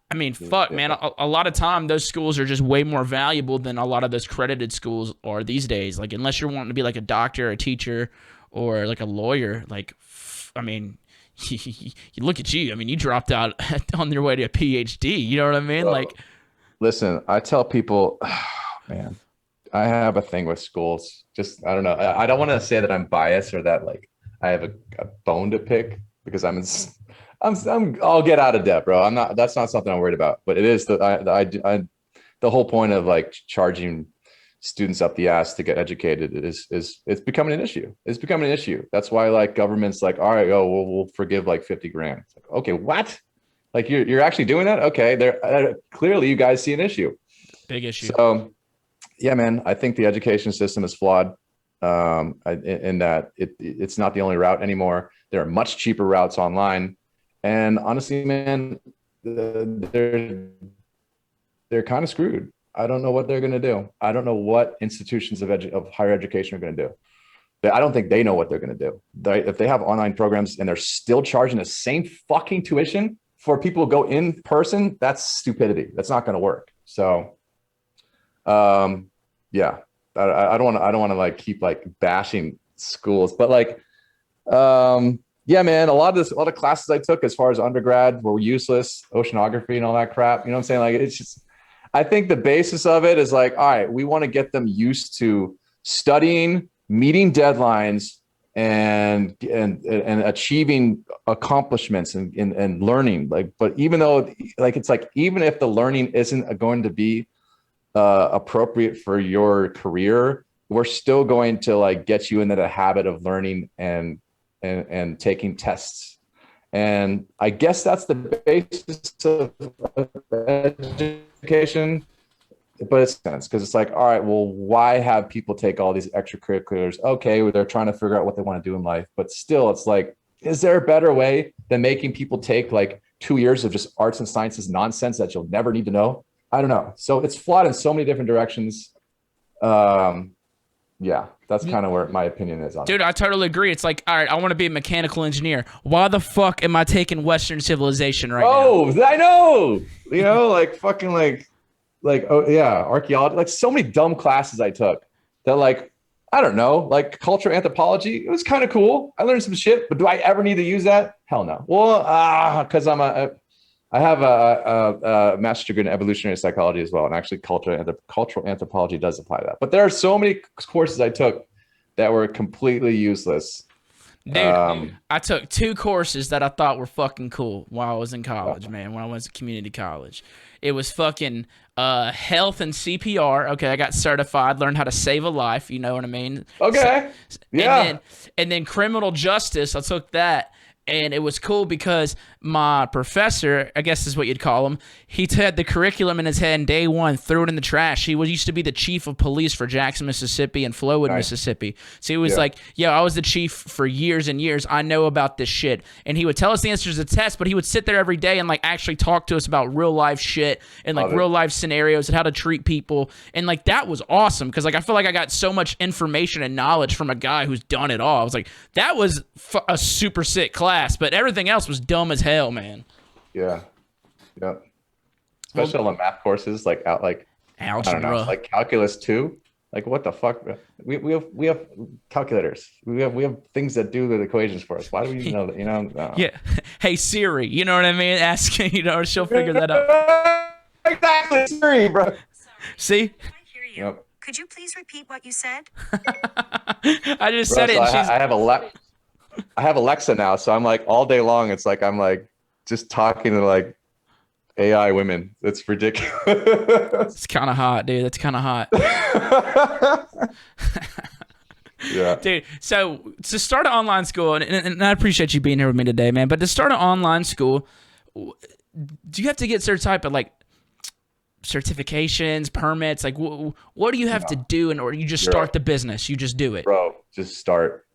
I mean, fuck, man. A lot of time, those schools are just way more valuable than a lot of those credited schools are these days. Like, unless you're wanting to be like a doctor, a teacher, or like a lawyer, like, I mean, you look at you. I mean, you dropped out on your way to a PhD. You know what I mean? Bro, like, listen, I tell people, man, I have a thing with schools. Just, I don't know. I don't want to say that I'm biased or that like I have a bone to pick because I'll get out of debt, bro. That's not something I'm worried about, but it is the whole point of like charging students up the ass to get educated it's becoming an issue. It's becoming an issue. That's why like government's like, all right, we'll forgive like 50 grand. It's like, okay, what? Like you're actually doing that? Okay. There clearly you guys see an issue. Big issue. So yeah, man, I think the education system is flawed. In that it's not the only route anymore. There are much cheaper routes online. And honestly, man, they're kind of screwed. I don't know what they're going to do. I don't know what institutions of higher education are going to do. I don't think they know what they're going to do. If they have online programs and they're still charging the same fucking tuition for people to go in person, that's stupidity. That's not going to work. So, yeah, I don't want to like keep like bashing schools, but like, yeah, man, a lot of classes I took as far as undergrad were useless, oceanography and all that crap. You know what I'm saying? Like, it's just, I think the basis of it is like, all right, we want to get them used to studying, meeting deadlines, and achieving accomplishments and learning. Like, but even though, like, it's like, even if the learning isn't going to be appropriate for your career, we're still going to like get you into the habit of learning and taking tests. And I guess that's the basis of education, but it's sense because it's like, all right, well, why have people take all these extracurriculars? Okay, they're trying to figure out what they want to do in life, but still it's like, is there a better way than making people take like 2 years of just arts and sciences nonsense that you'll never need to know? I don't know. So it's flawed in so many different directions. Yeah, that's kind of where my opinion is on it. Dude, I totally agree. It's like, all right, I want to be a mechanical engineer. Why the fuck am I taking Western civilization right now? Oh, I know. You know, like fucking like, oh yeah, archaeology. Like so many dumb classes I took that like, I don't know, like cultural anthropology. It was kind of cool. I learned some shit, but do I ever need to use that? Hell no. Well, because I have a master's degree in evolutionary psychology as well, and actually cultural anthropology does apply to that. But there are so many courses I took that were completely useless. Dude, I took 2 courses that I thought were fucking cool while I was in college, man, when I went to community college. It was fucking health and CPR. Okay, I got certified, learned how to save a life, you know what I mean? Okay, yeah. And then criminal justice, I took that. And it was cool because my professor, I guess is what you'd call him, he had the curriculum in his head and day one, threw it in the trash. He used to be the chief of police for Jackson, Mississippi and Flowood, Mississippi. So he was like, I was the chief for years and years. I know about this shit. And he would tell us the answers to the test, but he would sit there every day and like actually talk to us about real life shit and like real life scenarios and how to treat people. And like that was awesome because like I feel like I got so much information and knowledge from a guy who's done it all. I was like, that was a super sick class. But everything else was dumb as hell, man. Yeah. Especially all the math courses, like algebra, I don't know, like calculus 2. Like what the fuck? We have calculators. We have things that do the equations for us. Why do we even know that? You know? No. Yeah. Hey Siri, you know what I mean? Ask, she'll figure that out. Exactly, Siri, bro. See? I hear you. Yep. Could you please repeat what you said? I just said it. So And I have Alexa now, so I'm like all day long. It's like I'm like just talking to like AI women. It's ridiculous. It's kind of hot, dude. That's kind of hot. Yeah, dude. So to start an online school, and I appreciate you being here with me today, man. But to start an online school, do you have to get certain type of like certifications, permits? Like, what do you have to do in order? You just start the business. You just do it, bro. Just start.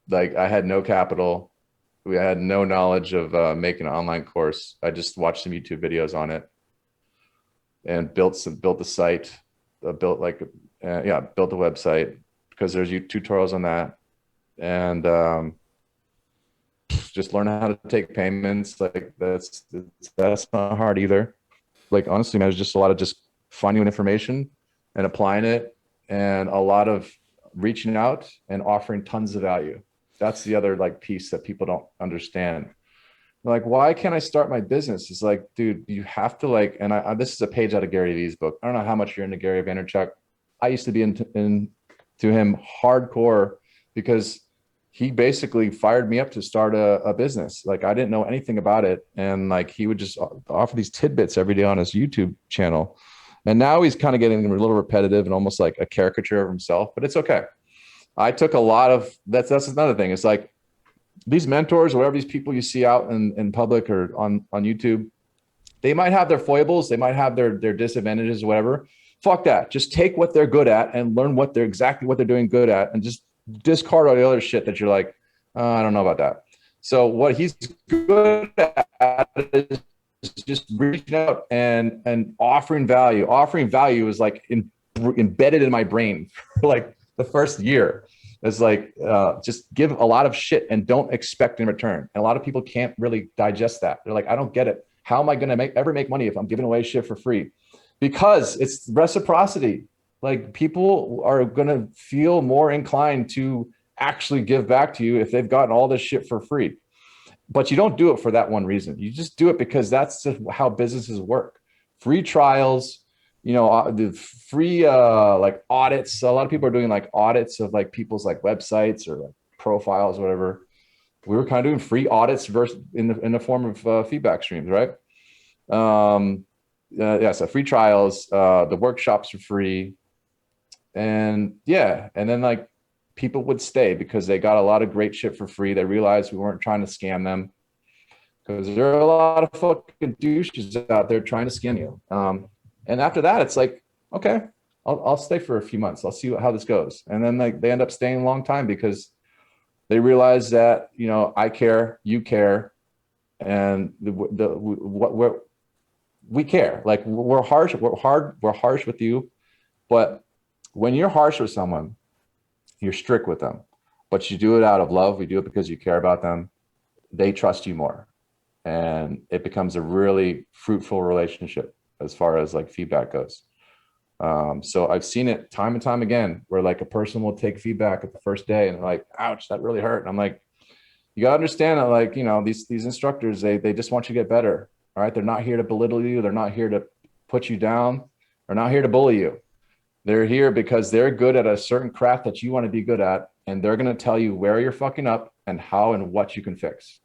Like I had no capital. We had no knowledge of making an online course. I just watched some YouTube videos on it and built the site, built built the website because there's tutorials on that. And just learn how to take payments. Like that's not hard either. Like honestly, man, it's just a lot of just finding information and applying it, and a lot of reaching out and offering tons of value. That's the other like piece that people don't understand. Like, why can't I start my business? It's like, dude, you have to like, and this is a page out of Gary Vee's book. I don't know how much you're into Gary Vaynerchuk. I used to be into him hardcore because he basically fired me up to start a business. Like I didn't know anything about it. And like, he would just offer these tidbits every day on his YouTube channel. And now he's kind of getting a little repetitive and almost like a caricature of himself, but it's okay. I took a lot of, that's another thing. It's like these mentors, or whatever these people you see out in public or on YouTube, they might have their foibles. They might have their disadvantages or whatever. Fuck that. Just take what they're good at and learn exactly what they're doing good at, and just discard all the other shit that you're like, I don't know about that. So what he's good at is just reaching out and offering value. Offering value is like embedded in my brain for like the first year. It's like, just give a lot of shit and don't expect in return. And a lot of people can't really digest that. They're like, I don't get it. How am I going to ever make money if I'm giving away shit for free? Because it's reciprocity. Like people are going to feel more inclined to actually give back to you if they've gotten all this shit for free. But you don't do it for that one reason. You just do it because that's just how businesses work. Free trials, the free like audits. So a lot of people are doing like audits of like people's like websites or like profiles or whatever. We were kind of doing free audits versus in the form of feedback streams, right? So free trials, the workshops are free. And and then like people would stay because they got a lot of great shit for free. They realized we weren't trying to scam them, because there are a lot of fucking douches out there trying to scam you. And after that, it's like, okay, I'll stay for a few months. I'll see how this goes. And then like they end up staying a long time because they realize that, I care, you care, and we care. Like we're harsh with you, but when you're harsh with someone, you're strict with them, but you do it out of love. We do it because you care about them. They trust you more, and it becomes a really fruitful relationship as far as like feedback goes. So I've seen it time and time again where like a person will take feedback at the first day and they're like, ouch, that really hurt. And I'm like, you gotta understand that like, these instructors, they just want you to get better. All right. They're not here to belittle you. They're not here to put you down. They're not here to bully you. They're here because they're good at a certain craft that you want to be good at. And they're going to tell you where you're fucking up and how and what you can fix.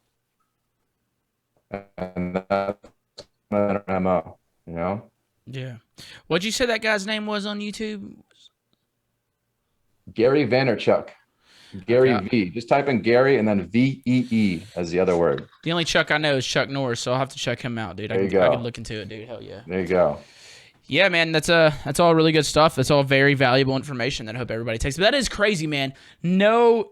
And that's an MO, Yeah. What'd you say that guy's name was on YouTube? Gary Vaynerchuk. Gary V. Just type in Gary and then VEE as the other word. The only Chuck I know is Chuck Norris, so I'll have to check him out, dude. I can look into it, dude. Hell yeah. There you go. Yeah, man, that's all really good stuff. That's all very valuable information that I hope everybody takes. But that is crazy, man. No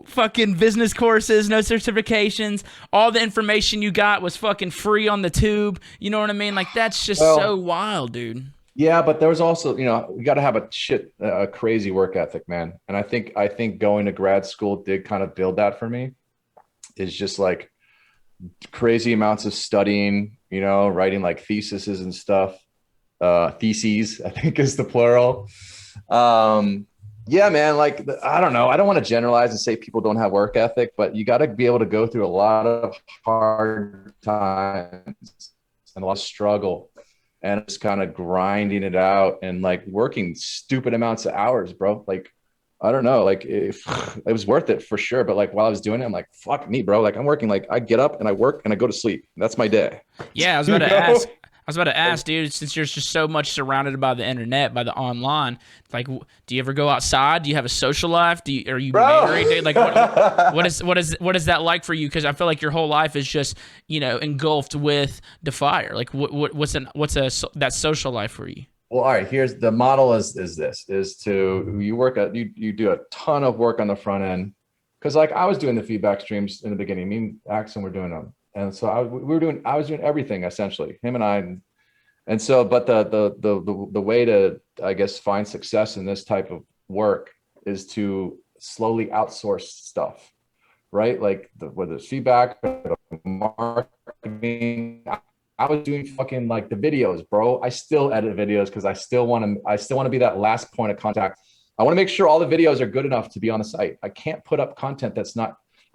fucking business courses, no certifications. All the information you got was fucking free on the tube. You know what I mean? Like that's just so wild, dude. Yeah, but there was also, we got to have a crazy work ethic, man. And I think going to grad school did kind of build that for me. Is just like crazy amounts of studying, writing like theses and stuff. Theses, I think is the plural. Yeah, man, like, I don't know. I don't want to generalize and say people don't have work ethic, but you got to be able to go through a lot of hard times and a lot of struggle and just kind of grinding it out and like working stupid amounts of hours, bro. Like, I don't know, like it was worth it for sure. But like while I was doing it, I'm like, fuck me, bro. Like I'm working, like I get up and I work and I go to sleep. That's my day. Yeah, I was about to ask, dude, since you're just so much surrounded by the internet, by the online, like, do you ever go outside? Do you have a social life? Are you married, dude? Like, what is that like for you? Because I feel like your whole life is just, engulfed with Defyre. Like, what's that social life for you? Well, all right. Here's the model: is you do a ton of work on the front end, Because like I was doing the feedback streams in the beginning, me and Axon were doing them. And so I was doing everything essentially, him and I. And so, but the way to, I guess, find success in this type of work is to slowly outsource stuff, right? Like whether it's feedback, marketing. I was doing fucking like the videos, bro. I still edit videos because I still want to be that last point of contact. I want to make sure all the videos are good enough to be on the site. I can't put up content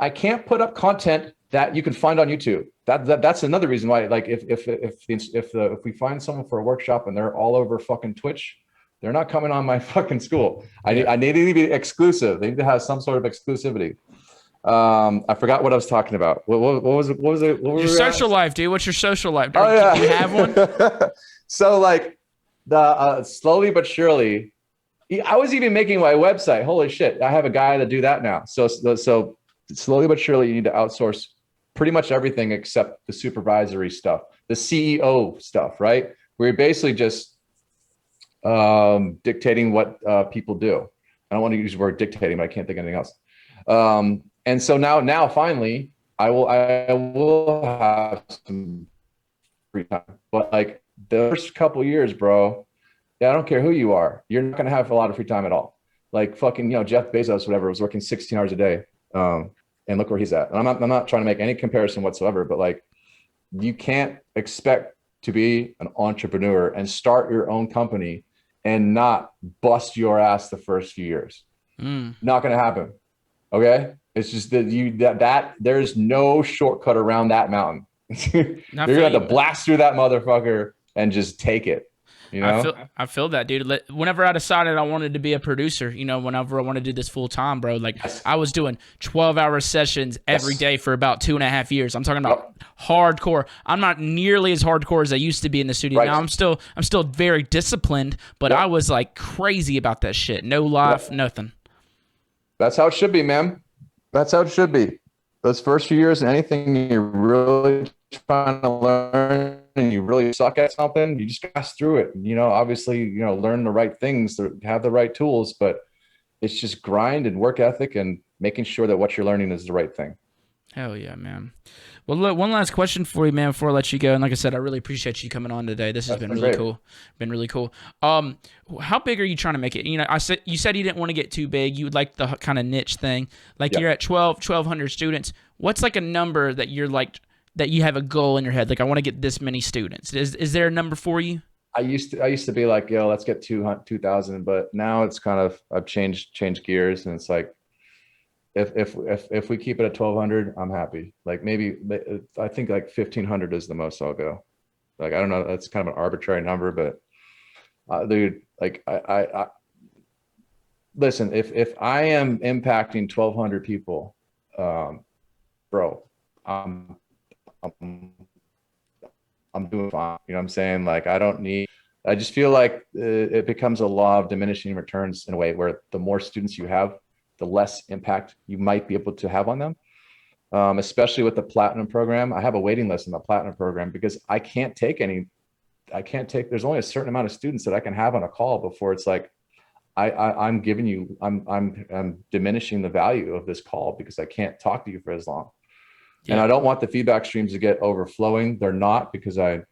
I can't put up content that you can find on YouTube. That's another reason why, like, if we find someone for a workshop and they're all over fucking Twitch, they're not coming on my fucking school. I need to be exclusive. They need to have some sort of exclusivity. I forgot what I was talking about. What was it? Your social life, dude. What's your social life? Do you have one? So like the slowly but surely, I was even making my website. Holy shit. I have a guy to do that now. So slowly but surely you need to outsource pretty much everything except the supervisory stuff, the CEO stuff, right? Where you're basically just dictating what people do. I don't want to use the word dictating, but I can't think of anything else. And so now finally I will have some free time. But like the first couple of years, bro, I don't care who you are, you're not gonna have a lot of free time at all. Like fucking, Jeff Bezos, whatever, was working 16 hours a day. And look where he's at. And I'm not trying to make any comparison whatsoever, but like you can't expect to be an entrepreneur and start your own company and not bust your ass the first few years. Not gonna happen. Okay. It's just that there's no shortcut around that mountain. You're gonna have to blast through that motherfucker and just take it. I feel that, dude. Whenever I decided I wanted to be a producer, whenever I wanted to do this full time, bro, like I was doing 12-hour sessions every day for about 2.5 years. I'm talking about hardcore. I'm not nearly as hardcore as I used to be in the studio. Now I'm still very disciplined, but I was like crazy about that shit. No life, nothing. That's how it should be, man. That's how it should be. Those first few years, anything you're really trying to learn and you really suck at something, you just pass through it. Obviously, learn the right things, have the right tools, but it's just grind and work ethic and making sure that what you're learning is the right thing. Hell yeah, man. Well, look, one last question for you, man, before I let you go. And like I said, I really appreciate you coming on today. This has been really cool. Been really cool. How big are you trying to make it? You said you didn't want to get too big. You would like the kind of niche thing. Like you're at 1,200 students. What's like a number that you're like, that you have a goal in your head? Like, I want to get this many students. Is there a number for you? I used to be like, yo, let's get 2,000. But now it's kind of, I've changed gears, and it's like, if we keep it at 1,200, I'm happy. Like maybe I think like 1,500 is the most I'll go. Like I don't know, that's kind of an arbitrary number, but dude, like I listen. If I am impacting 1,200 people, bro, I'm doing fine. You know what I'm saying? Like I just feel like it becomes a law of diminishing returns in a way where the more students you have, the less impact you might be able to have on them, especially with the platinum program. I have a waiting list in the platinum program because I can't take, there's only a certain amount of students that I can have on a call before it's like, I'm diminishing the value of this call because I can't talk to you for as long. Yeah. And I don't want the feedback streams to get overflowing. They're not, because I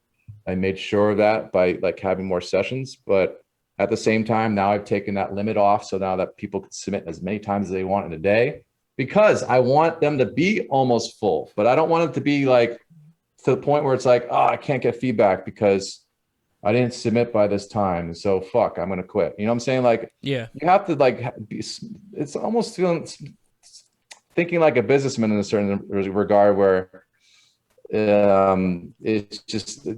made sure of that by like having more sessions, but at the same time, now I've taken that limit off. So now that people can submit as many times as they want in a day, because I want them to be almost full, but I don't want it to be like to the point where it's like, oh, I can't get feedback because I didn't submit by this time. So fuck, I'm going to quit. You know what I'm saying? Like, yeah, you have to like, it's almost thinking like a businessman in a certain regard where it's just,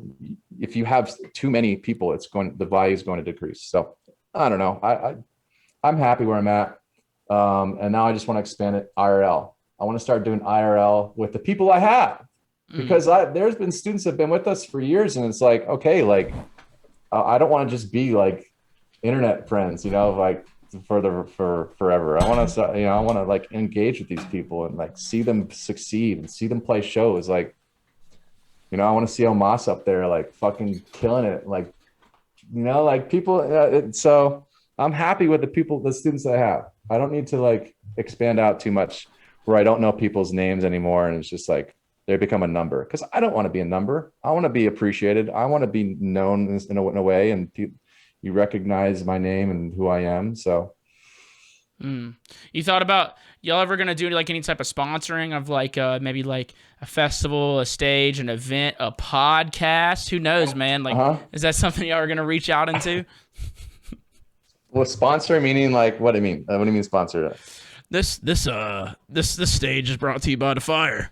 if you have too many people, the value is going to decrease. So I don't know. I'm happy where I'm at. And now I just want to expand it IRL. I want to start doing IRL with the people I have, because there's been students that have been with us for years, and it's like, okay, like I don't want to just be like internet friends, like for forever. I want to, I want to like engage with these people and like see them succeed and see them play shows. Like, I want to see Omas up there, like fucking killing it. Like, like people. So I'm happy with the students that I have. I don't need to like expand out too much. where I don't know people's names anymore, and it's just like they become a number. Because I don't want to be a number. I want to be appreciated. I want to be known in a way, and you recognize my name and who I am. So. You thought about y'all ever gonna do like any type of sponsoring of like maybe like a festival, a stage, an event, a podcast? Who knows, man? Like, is that something y'all are gonna reach out into? Well, sponsor meaning like what do you mean? What do you mean sponsor? This stage is brought to you by Defyre.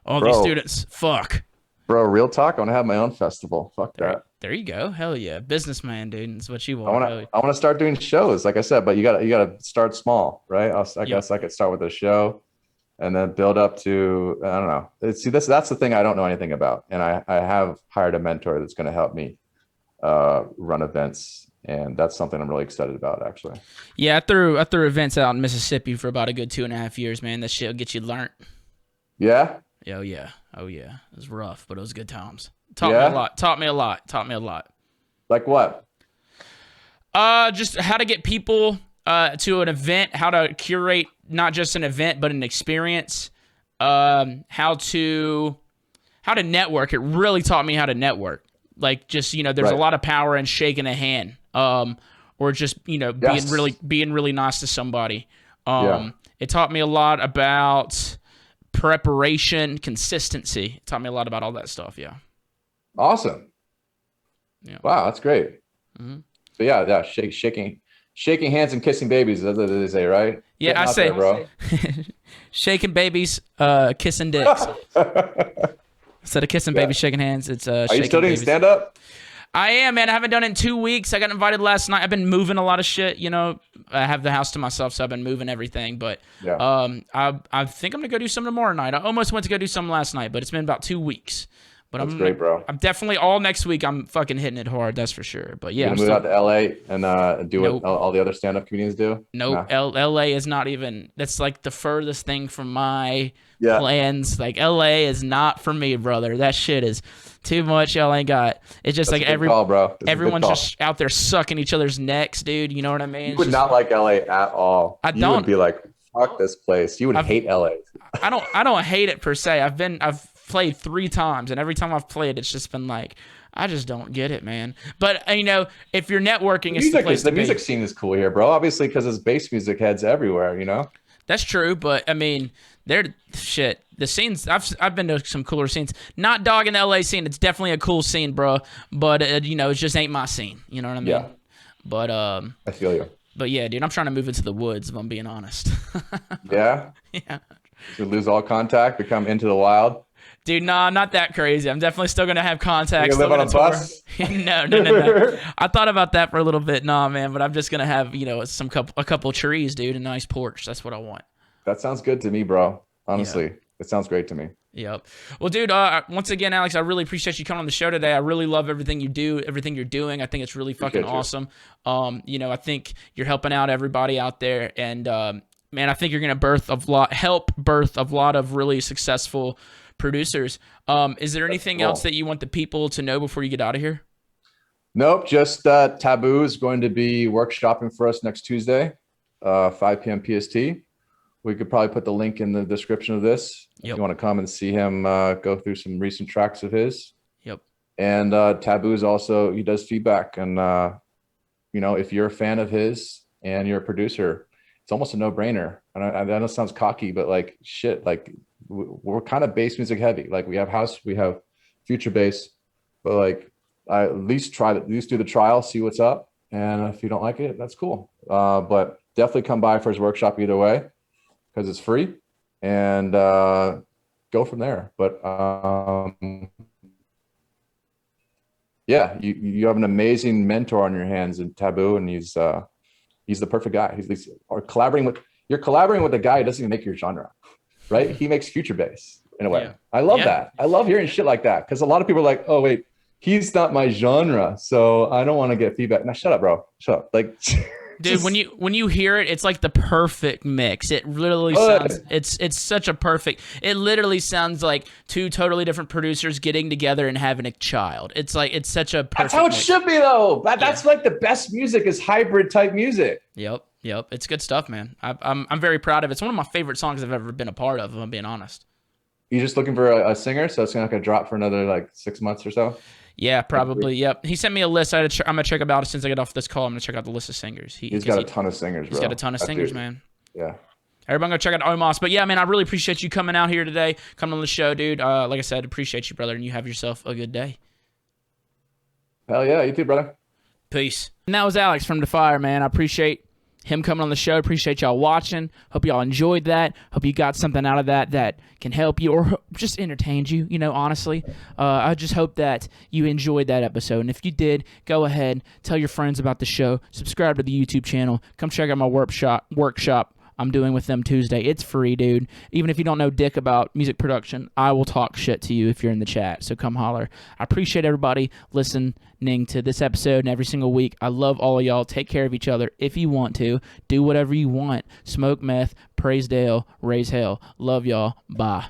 All these students, fuck. Bro, real talk. I want to have my own festival. Fuck that. There you go. Hell yeah, businessman, dude. That's what you want. I want to start doing shows, like I said, but you gotta start small, right? I guess I could start with a show, and then build up to I don't know. See, that's the thing I don't know anything about, and I have hired a mentor that's going to help me run events, and that's something I'm really excited about, actually. Yeah, I threw events out in Mississippi for about a good 2.5 years, man. That shit'll get you learnt. Yeah. Oh yeah. It was rough, but it was good times. Taught me a lot. Like what? Just how to get people to an event, how to curate not just an event but an experience. How to network. It really taught me how to network. Like just there's a lot of power in shaking a hand, or just being really nice to somebody. It taught me a lot about preparation, consistency. It taught me a lot about all that stuff. Yeah. Awesome. Yeah. Wow, that's great. Mm-hmm. So yeah, shaking hands and kissing babies. That's what they say, right? Yeah, I say, bro. Shaking babies, kissing dicks. Instead of kissing babies, shaking hands, it's Are you still doing stand up? I am, man. I haven't done it in 2 weeks. I got invited last night. I've been moving a lot of shit. I have the house to myself, so I've been moving everything. But I think I'm gonna go do some tomorrow night. I almost went to go do some last night, but it's been about 2 weeks. But That's great, bro. I'm definitely all next week. I'm fucking hitting it hard. That's for sure. But yeah, I'm move out to LA and do what all the other stand-up comedians do. Nope. LA is not even. That's like the furthest thing from my plans. Like LA is not for me, brother. That shit is too much. Y'all ain't got. It's just That's like everyone's just out there sucking each other's necks, dude. You know what I mean? You would not like LA at all. I don't. You would be like, fuck this place. You would hate LA. I don't hate it per se. I've played 3 times, and every time I've played, it's just been like, I just don't get it, man. But if you're networking, it's the place to be. The music scene is cool here, bro. Obviously, because there's bass music heads everywhere. That's true, but they're shit. The scenes I've been to some cooler scenes. Not dogging the LA scene. It's definitely a cool scene, bro. But it just ain't my scene. You know what I mean? Yeah. But I feel you. But yeah, dude, I'm trying to move into the woods. If I'm being honest. Yeah. Yeah. You lose all contact, become into the wild. Dude, nah, not that crazy. I'm definitely still gonna have contacts. You live on a bus? No. I thought about that for a little bit. Nah, man, but I'm just gonna have a couple trees, dude, a nice porch. That's what I want. That sounds good to me, bro. Honestly, it sounds great to me. Yep. Well, dude, once again, Alex, I really appreciate you coming on the show today. I really love everything you do, everything you're doing. I think it's really fucking awesome. I think you're helping out everybody out there, and man, I think you're gonna help birth a lot of really successful producers. Is there anything else that you want the people to know before you get out of here? Nope. Just TVBOO is going to be workshopping for us next Tuesday, 5 p.m. PST. We could probably put the link in the description of this. If you want to come and see him go through some recent tracks of his. Yep. And TVBOO is also, he does feedback. And, if you're a fan of his and you're a producer, it's almost a no-brainer. And I know it sounds cocky, but like shit, like we're kind of bass music heavy. Like we have house, we have future bass, but like I at least do the trial, see what's up. And if you don't like it, that's cool. But definitely come by for his workshop either way, because it's free, and go from there. But you have an amazing mentor on your hands in TVBOO, and he's the perfect guy. You're collaborating with a guy who doesn't even make your genre, right? He makes future bass in a way. Yeah. I love that. I love hearing shit like that, because a lot of people are like, oh wait, he's not my genre, so I don't want to get feedback. Now shut up, bro. Shut up. Like, dude, when you hear it, it's like the perfect mix. It literally sounds it's such a perfect. It literally sounds like 2 totally different producers getting together and having a child. It's like it's such a perfect. That's how it should be, though. That's like the best music is hybrid type music. Yep. Yep, it's good stuff, man. I'm very proud of it. It's one of my favorite songs I've ever been a part of, if I'm being honest. You just looking for a singer, so it's not gonna drop for another like 6 months or so. Yeah, probably. Yep. He sent me a list. I'm gonna check about it as soon as I get off this call. I'm gonna check out the list of singers. He's got a ton of singers, bro. He's got a ton of singers, man. Yeah. Everybody go check out Omos. But yeah, man, I really appreciate you coming out here today, coming on the show, dude. Like I said, appreciate you, brother, and you have yourself a good day. Hell yeah, you too, brother. Peace. And that was Alex from Defyre, man. I appreciate him coming on the show. Appreciate y'all watching. Hope y'all enjoyed that. Hope you got something out of that can help you or just entertained you, honestly. I just hope that you enjoyed that episode. And if you did, go ahead, tell your friends about the show. Subscribe to the YouTube channel. Come check out my workshop I'm doing with them Tuesday. It's free, dude. Even if you don't know dick about music production, I will talk shit to you if you're in the chat. So come holler. I appreciate everybody listening to this episode and every single week. I love all of y'all. Take care of each other if you want to. Do whatever you want. Smoke meth, praise Dale, raise hell. Love y'all. Bye.